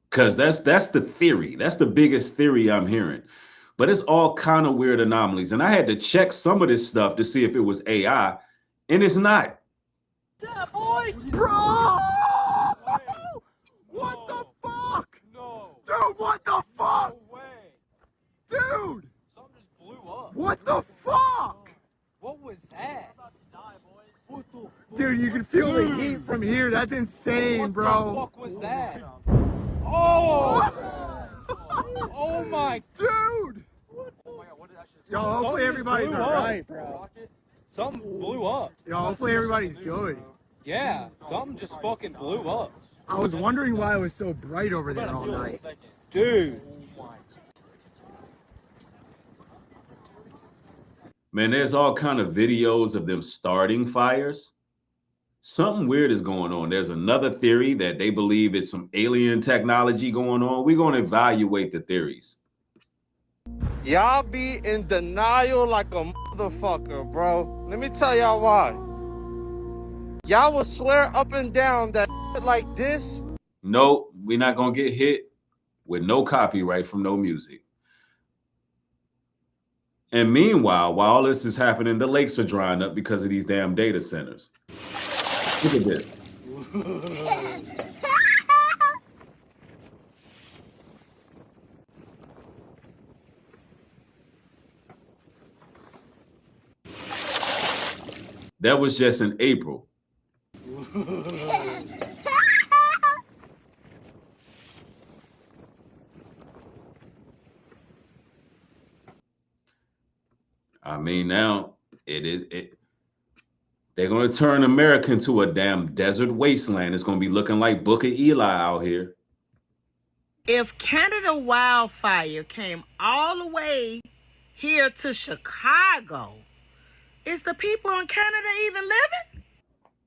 Because that's the theory. That's the biggest theory I'm hearing. But it's all kind of weird anomalies. And I had to check some of this stuff to see if it was AI, and it's not. Yeah, boys! Bro! What the fuck? No. Dude, what the fuck? No way. Dude! Something just blew up. What the fuck? What was that? I'm about to die, boys. What the fuck? Dude, you can feel the heat from here. That's insane, bro. What the fuck was that? Oh! Oh my dude! Oh my god, what did that shit? Yo, hopefully everybody's alright, bro. Something blew up. Yo, hopefully everybody's good. Yeah, something just fucking blew up. I was wondering why it was so bright over there all night. Dude. Man, there's all kind of videos of them starting fires. Something weird is going on. There's another theory that they believe it's some alien technology going on. We're going to evaluate the theories. Y'all be in denial like a motherfucker, bro. Let me tell y'all why. Y'all will swear up and down that like this. No, we're not going to get hit with no copyright from no music. And meanwhile, while all this is happening, the lakes are drying up because of these damn data centers. Look at this. That was just in April. I mean, now they're going to turn America into a damn desert wasteland. It's going to be looking like Book of Eli out here. If Canada wildfire came all the way here to Chicago, is the people in Canada even living?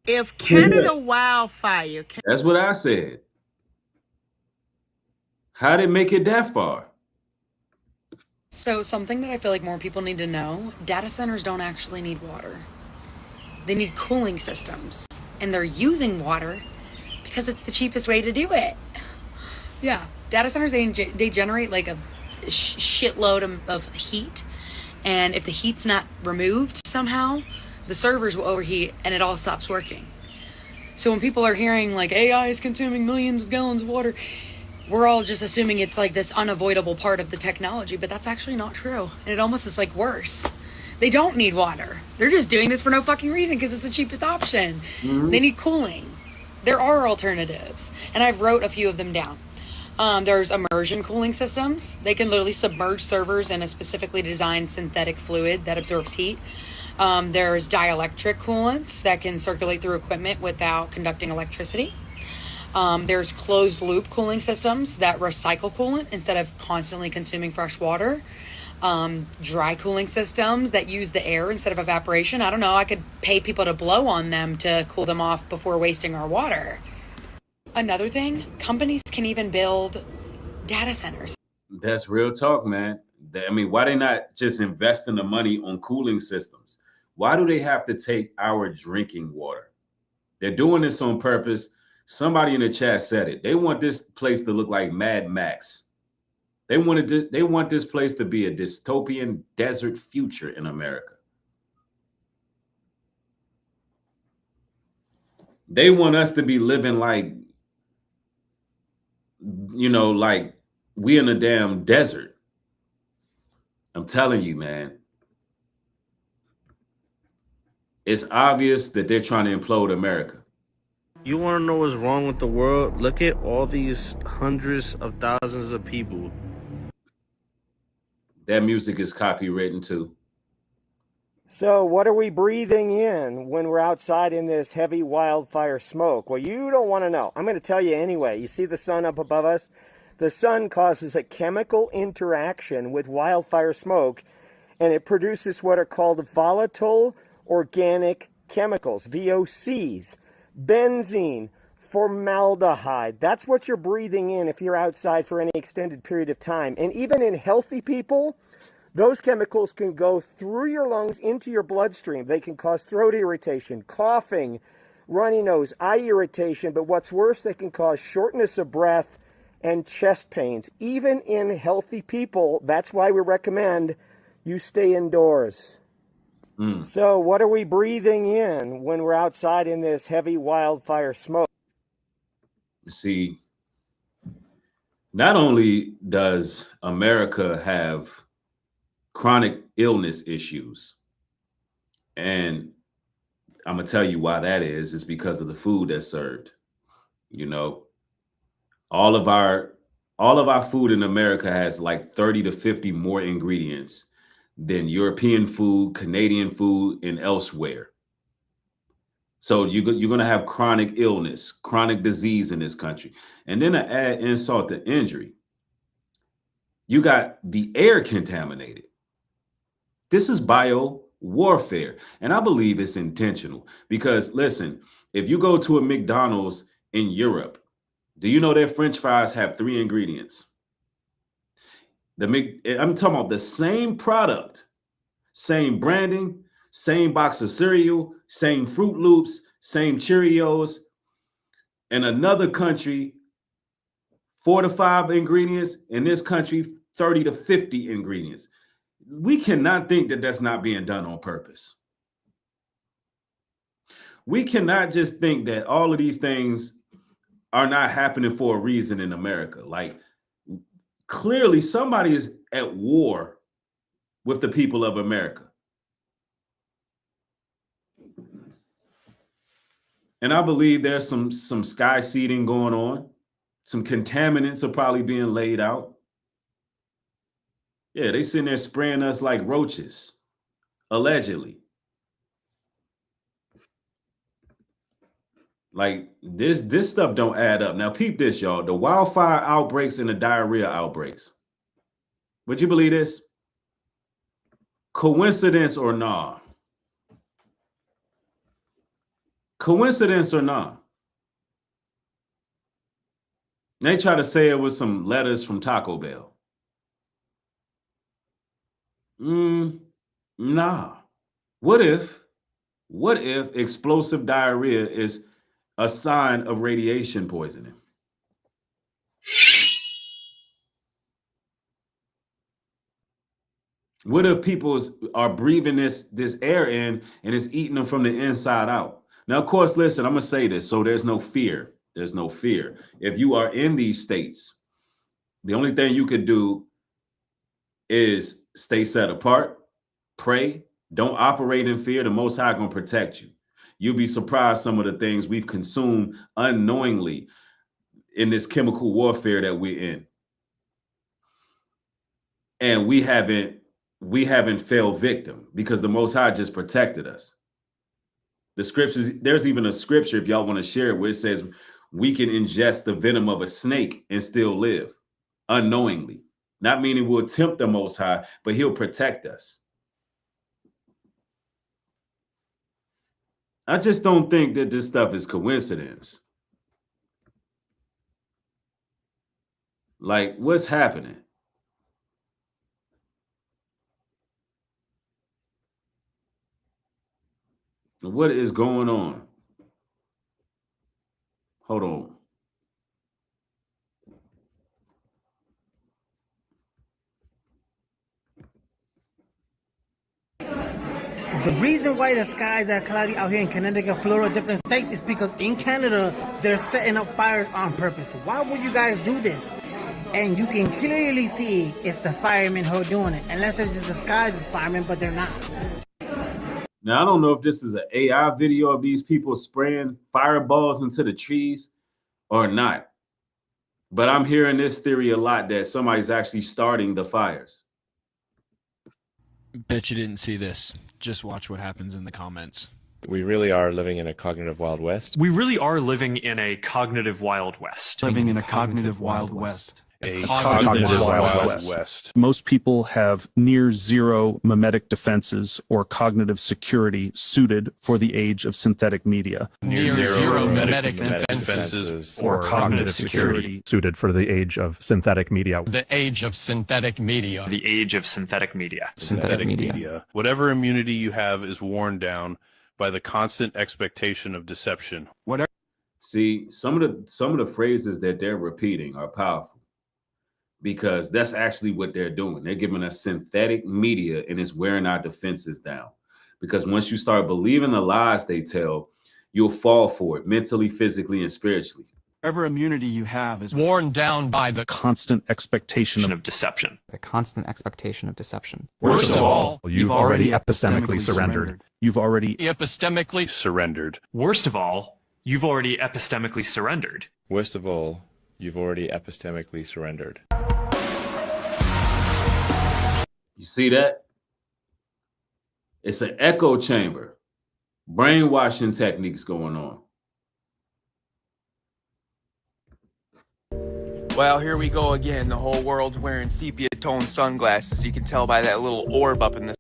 If Canada wildfire came... That's what I said. How did it make it that far? So something that I feel like more people need to know, data centers don't actually need water. They need cooling systems, and they're using water because it's the cheapest way to do it. Yeah, data centers, they generate like a shitload of heat, and if the heat's not removed somehow, the servers will overheat and it all stops working. So when people are hearing like AI is consuming millions of gallons of water, we're all just assuming it's like this unavoidable part of the technology, but that's actually not true. And it almost is like worse. They don't need water. They're just doing this for no fucking reason because it's the cheapest option. Mm-hmm. They need cooling. There are alternatives, and I've wrote a few of them down. There's immersion cooling systems. They can literally submerge servers in a specifically designed synthetic fluid that absorbs heat. There's dielectric coolants that can circulate through equipment without conducting electricity. There's closed loop cooling systems that recycle coolant instead of constantly consuming fresh water. Dry cooling systems that use the air instead of evaporation. I don't know, I could pay people to blow on them to cool them off before wasting our water. Another thing, companies can even build data centers. That's real talk, man. I mean, why they not just investing the money on cooling systems? Why do they have to take our drinking water? They're doing this on purpose. Somebody in the chat said it. They want this place to look like Mad Max. They want this place to be a dystopian desert future in America. They want us to be living like, you know, like we in a damn desert. I'm telling you, man. It's obvious that they're trying to implode America. You want to know what's wrong with the world? Look at all these hundreds of thousands of people. That music is copywritten too. So what are we breathing in when we're outside in this heavy wildfire smoke? Well, you don't want to know. I'm going to tell you anyway. You see the sun up above us? The sun causes a chemical interaction with wildfire smoke, and it produces what are called volatile organic chemicals, VOCs, benzene, formaldehyde. That's what you're breathing in if you're outside for any extended period of time. And even in healthy people, those chemicals can go through your lungs into your bloodstream. They can cause throat irritation, coughing, runny nose, eye irritation, but what's worse, they can cause shortness of breath and chest pains, even in healthy people. That's why we recommend you stay indoors. So what are we breathing in when we're outside in this heavy wildfire smoke? See, not only does America have chronic illness issues, and I'm gonna tell you why that is because of the food that's served. You know, all of our food in America has like 30 to 50 more ingredients than European food, Canadian food, and elsewhere. So you're going to have chronic illness, chronic disease in this country. And then to add insult to injury, you got the air contaminated. This is bio warfare. And I believe it's intentional because, listen, if you go to a McDonald's in Europe, do you know their French fries have 3 ingredients? I'm talking about the same product, same branding, same box of cereal, same Fruit Loops, same Cheerios. In another country, 4 to 5 ingredients. In this country, 30 to 50 ingredients. We cannot think that that's not being done on purpose. We cannot just think that all of these things are not happening for a reason in America. Like, clearly somebody is at war with the people of America. And I believe there's some sky seeding going on. Some contaminants are probably being laid out. Yeah, they sitting there spraying us like roaches, allegedly. Like this stuff don't add up. Now peep this, y'all. The wildfire outbreaks and the diarrhea outbreaks. Would you believe this? Coincidence or nah? Coincidence or nah? They try to say it was some letters from Taco Bell. Nah. What if explosive diarrhea is a sign of radiation poisoning? What if people are breathing this air in and it's eating them from the inside out? Now, of course, listen, I'm going to say this, so there's no fear. There's no fear. If you are in these states, the only thing you could do is stay set apart, pray, don't operate in fear. The Most High going to protect you. You'll be surprised some of the things we've consumed unknowingly in this chemical warfare that we're in. And we haven't fell victim because the Most High just protected us. The scriptures, there's even a scripture, if y'all want to share it, where it says we can ingest the venom of a snake and still live unknowingly. Not meaning we'll tempt the Most High, but he'll protect us. I just don't think that this stuff is coincidence. Like, what's happening? What is going on? Hold on. The reason why the skies are cloudy out here in Connecticut, Florida, different states is because in Canada, they're setting up fires on purpose. Why would you guys do this? And you can clearly see it's the firemen who are doing it. Unless they're just disguised as firemen, but they're not. Now, I don't know if this is an AI video of these people spraying fireballs into the trees or not. But I'm hearing this theory a lot that somebody's actually starting the fires. Bet you didn't see this. Just watch what happens in the comments. We really are living in a cognitive Wild West. We really are living in a cognitive Wild West. Living in a cognitive Wild West. a cognitive Wild West. Most people have near zero mimetic defenses or cognitive security suited for the age of synthetic media. Near zero mimetic defenses or cognitive security suited for the age of synthetic media. The age of synthetic media. The age of synthetic media. Synthetic media. Whatever immunity you have is worn down by the constant expectation of deception. Whatever. See, some of the phrases that they're repeating are powerful, because that's actually what they're doing. They're giving us synthetic media, and it's wearing our defenses down. Because once you start believing the lies they tell, you'll fall for it mentally, physically, and spiritually. Whatever immunity you have is worn down by the constant expectation of deception. The constant expectation of deception. Worst of all, you've already epistemically surrendered. You've already epistemically surrendered. Worst of all, you've already epistemically surrendered. Worst of all, you've already epistemically surrendered. You see that? It's an echo chamber. Brainwashing techniques going on. Well, here we go again. The whole world's wearing sepia-toned sunglasses. You can tell by that little orb up in the...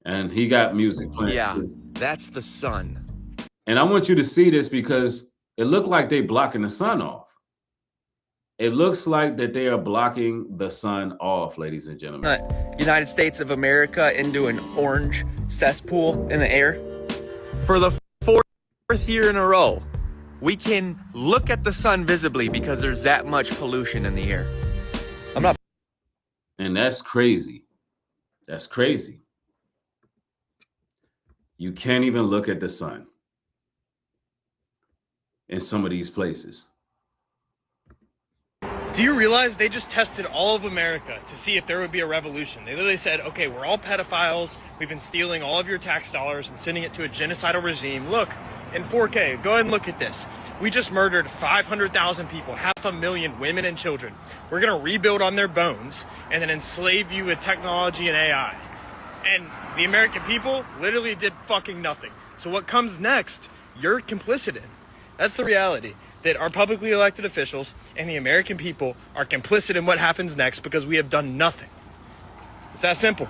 And he got music playing. Yeah, too. that's the sun. And I want you to see this because it looked like they blocking the sun off. It looks like that they are blocking the sun off, ladies and gentlemen. United States of America into an orange cesspool in the air. For the fourth year in a row, we can look at the sun visibly because there's that much pollution in the air. And that's crazy. That's crazy. You can't even look at the sun in some of these places. Do you realize they just tested all of America to see if there would be a revolution? They literally said, okay, we're all pedophiles. We've been stealing all of your tax dollars and sending it to a genocidal regime. Look, in 4K, go ahead and look at this. We just murdered 500,000 people, 500,000 women and children. We're going to rebuild on their bones and then enslave you with technology and AI. And the American people literally did fucking nothing. So what comes next, you're complicit in. That's the reality. That our publicly elected officials and the American people are complicit in what happens next because we have done nothing. It's that simple.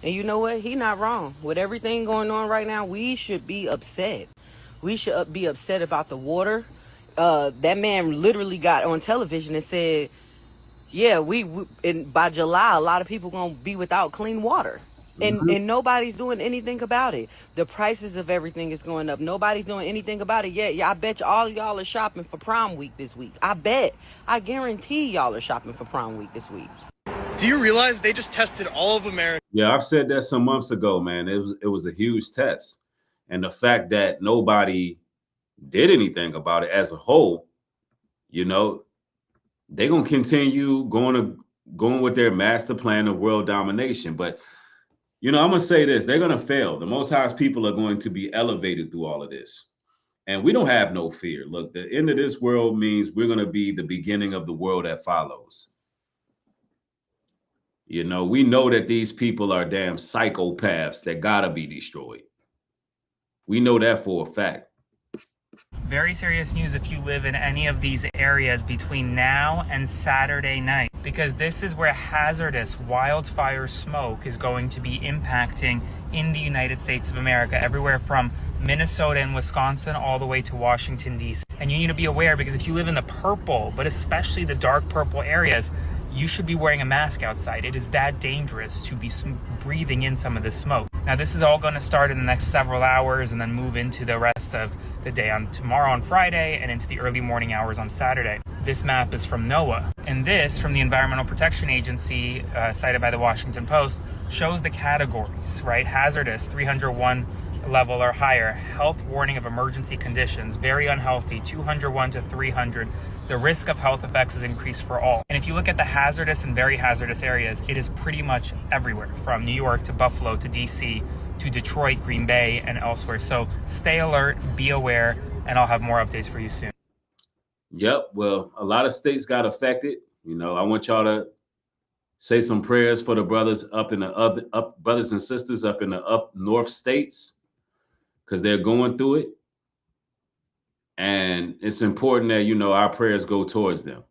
And you know what? He not wrong. With everything going on right now, we should be upset. We should be upset about the water. That man literally got on television and said, yeah, by July, a lot of people going to be without clean water. And nobody's doing anything about it. The prices of everything is going up. Nobody's doing anything about it yet. Yeah, I bet you all y'all are shopping for prom week this week. I guarantee y'all are shopping for prom week this week. Do you realize they just tested all of America? Yeah, I've said that some months ago, man. It was a huge test. And the fact that nobody did anything about it as a whole, you know, they're going to continue going with their master plan of world domination. But you know, I'm going to say this. They're going to fail. The Most High's people are going to be elevated through all of this. And we don't have no fear. Look, the end of this world means we're going to be the beginning of the world that follows. You know, we know that these people are damn psychopaths that got to be destroyed. We know that for a fact. Very serious news if you live in any of these areas between now and Saturday night, because this is where hazardous wildfire smoke is going to be impacting in the United States of America, everywhere from Minnesota and Wisconsin all the way to Washington, D.C. And you need to be aware, because if you live in the purple, but especially the dark purple areas, you should be wearing a mask outside. It is that dangerous to be breathing in some of this smoke. Now, this is all going to start in the next several hours and then move into the rest of the day on tomorrow on Friday and into the early morning hours on Saturday. This map is from NOAA, and this from the Environmental Protection Agency, cited by the Washington Post, shows the categories, right? Hazardous, 301 level or higher. Health warning of emergency conditions, very unhealthy, 201 to 300. The risk of health effects is increased for all. And if you look at the hazardous and very hazardous areas, it is pretty much everywhere, from New York to Buffalo to DC to Detroit, Green Bay, and elsewhere. So stay alert, be aware, and I'll have more updates for you soon. Yep. Well, a lot of states got affected. You know, I want y'all to say some prayers for the brothers up in the brothers and sisters up in the up north states, because they're going through it. And it's important that, you know, our prayers go towards them.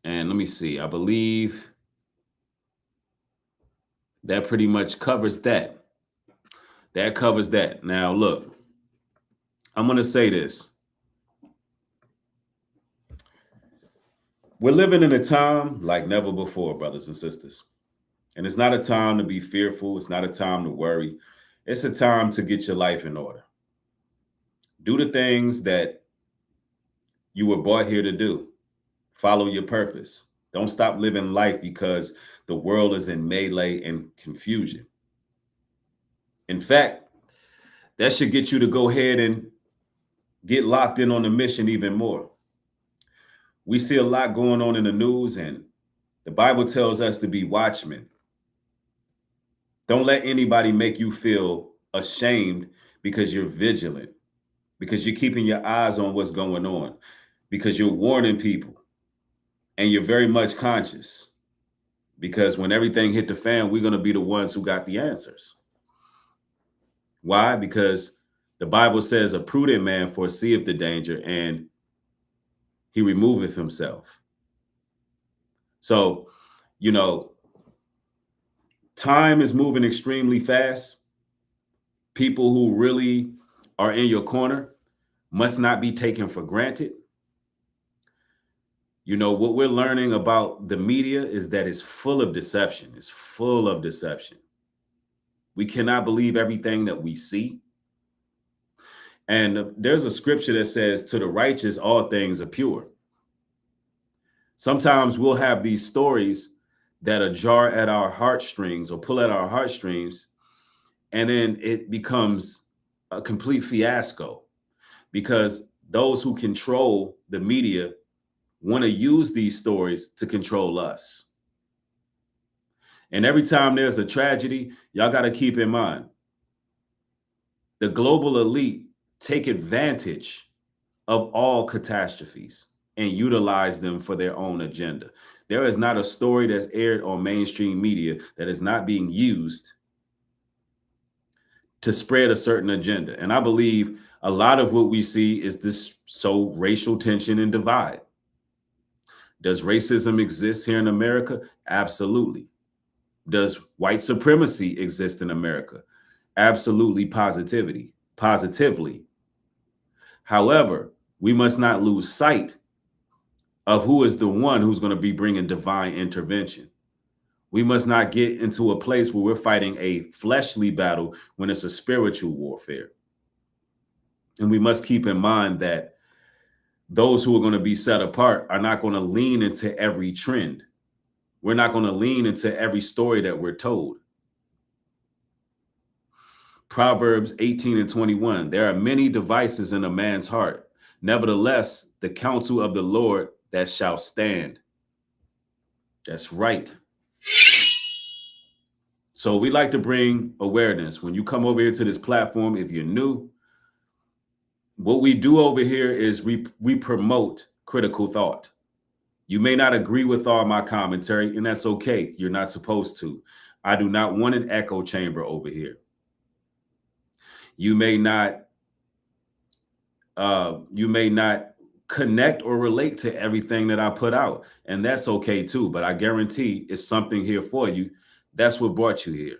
And let me see, I believe that pretty much covers that. That covers that. Now, look, I'm going to say this. We're living in a time like never before, brothers and sisters. And it's not a time to be fearful. It's not a time to worry. It's a time to get your life in order. Do the things that you were brought here to do. Follow your purpose. Don't stop living life because the world is in melee and confusion. In fact, that should get you to go ahead and get locked in on the mission even more. We see a lot going on in the news, and the Bible tells us to be watchmen. Don't let anybody make you feel ashamed because you're vigilant, because you're keeping your eyes on what's going on, because you're warning people, and you're very much conscious. Because when everything hit the fan, we're going to be the ones who got the answers. Why? Because the Bible says a prudent man foreseeth the danger and he removeth himself. So, you know, time is moving extremely fast. People who really are in your corner must not be taken for granted. You know, what we're learning about the media is that it's full of deception. It's full of deception. We cannot believe everything that we see. And there's a scripture that says, to the righteous, all things are pure. Sometimes we'll have these stories that are jar at our heartstrings or pull at our heartstrings, and then it becomes a complete fiasco because those who control the media want to use these stories to control us. And every time there's a tragedy, y'all got to keep in mind, the global elite take advantage of all catastrophes and utilize them for their own agenda. There is not a story that's aired on mainstream media that is not being used to spread a certain agenda. And I believe a lot of what we see is this racial tension and divide. Does racism exist here in America? Absolutely. Does white supremacy exist in America? Absolutely, positively. However, we must not lose sight of who is the one who's going to be bringing divine intervention. We must not get into a place where we're fighting a fleshly battle when it's a spiritual warfare. And we must keep in mind that those who are going to be set apart are not going to lean into every trend. We're not going to lean into every story that we're told. Proverbs 18:21, there are many devices in a man's heart. Nevertheless, the counsel of the Lord that shall stand. That's right. So we like to bring awareness. When you come over here to this platform, if you're new, what we do over here is we promote critical thought. You may not agree with all my commentary, and that's okay. You're not supposed to. I do not want an echo chamber over here. You may not connect or relate to everything that I put out, and that's okay too. But I guarantee it's something here for you. That's what brought you here.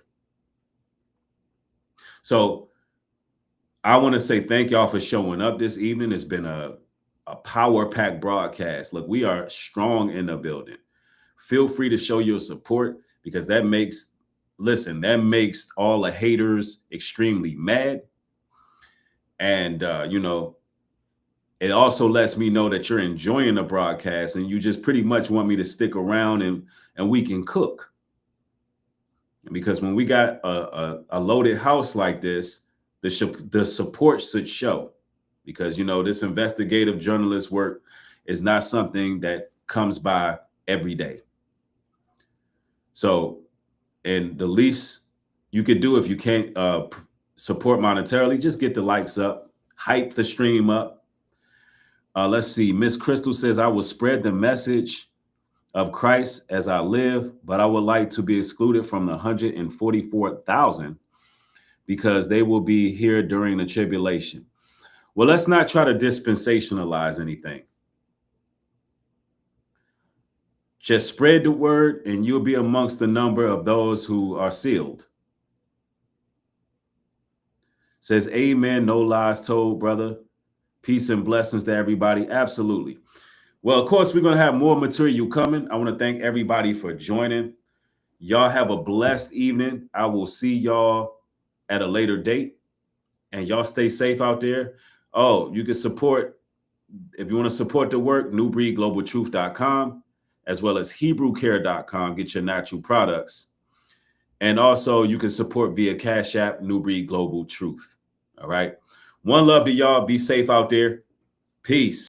So I want to say thank y'all for showing up this evening. It's been a power-packed broadcast. Look, we are strong in the building. Feel free to show your support because that makes all the haters extremely mad. And, it also lets me know that you're enjoying the broadcast and you just pretty much want me to stick around and we can cook. Because when we got a loaded house like this, the support should show. Because, this investigative journalist work is not something that comes by every day. So, and the least you could do if you can't support monetarily, just get the likes up, hype the stream up. Let's see. Miss Crystal says, I will spread the message of Christ as I live, but I would like to be excluded from the 144,000 because they will be here during the tribulation. Well, let's not try to dispensationalize anything. Just spread the word and you'll be amongst the number of those who are sealed. Says, amen, no lies told, brother. Peace and blessings to everybody. Absolutely. Well, of course, we're going to have more material coming. I want to thank everybody for joining. Y'all have a blessed evening. I will see y'all at a later date. And y'all stay safe out there. Oh, you can support, if you want to support the work, nubreedglobaltruth.com, as well as hebrewcare.com. Get your natural products. And also, you can support via Cash App, Nubreed Global Truth. All right. One love to y'all. Be safe out there. Peace.